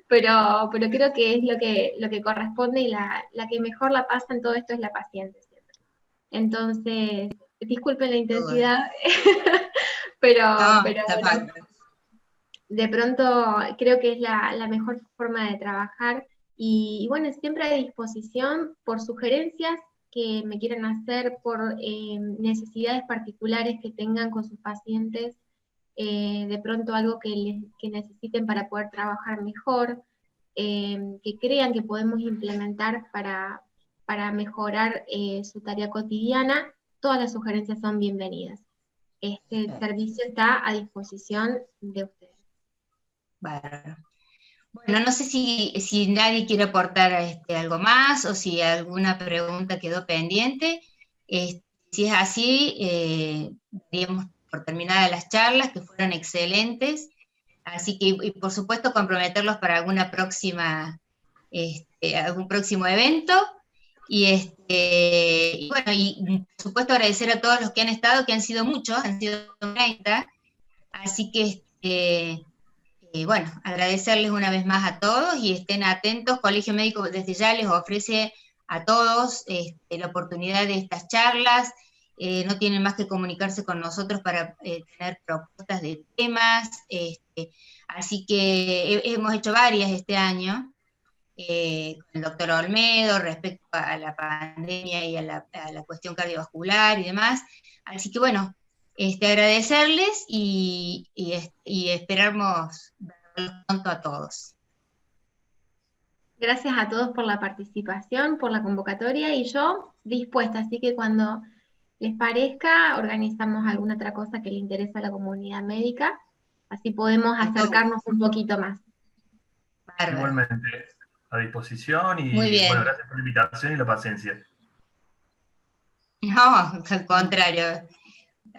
pero creo que es lo que corresponde y la que mejor la pasa en todo esto es la paciente siempre. Entonces, disculpen la intensidad, pero de pronto creo que es la mejor forma de trabajar y bueno, siempre a disposición por sugerencias que me quieran hacer, por necesidades particulares que tengan con sus pacientes, de pronto algo que necesiten para poder trabajar mejor, que crean que podemos implementar para mejorar su tarea cotidiana, todas las sugerencias son bienvenidas. Este servicio está a disposición de ustedes. Bárbaro. Bueno, no sé si nadie quiere aportar algo más o si alguna pregunta quedó pendiente. Si es así, daríamos por terminadas las charlas, que fueron excelentes. Así que, y por supuesto, comprometerlos para alguna próxima, algún próximo evento. Y bueno, y por supuesto agradecer a todos los que han estado, que han sido muchos, han sido 30. Así que, bueno, agradecerles una vez más a todos y estén atentos. Colegio Médico desde ya les ofrece a todos la oportunidad de estas charlas. No tienen más que comunicarse con nosotros para tener propuestas de temas. Así que hemos hecho varias este año con el doctor Olmedo respecto a la pandemia y a la cuestión cardiovascular y demás. Así que bueno, agradecerles y esperamos verlos pronto a todos. Gracias a todos por la participación, por la convocatoria, y yo dispuesta, así que cuando les parezca, organizamos alguna otra cosa que le interese a la comunidad médica, así podemos acercarnos un poquito más. Bárbaro. Igualmente, a disposición y Muy bien. bueno, gracias por la invitación y la paciencia. No, al contrario,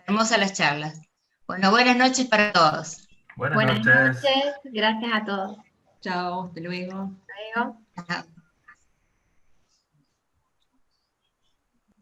hermosas las charlas. Bueno, buenas noches para todos. Buenas noches, gracias a todos. Chao, hasta luego. Hasta luego. Ajá.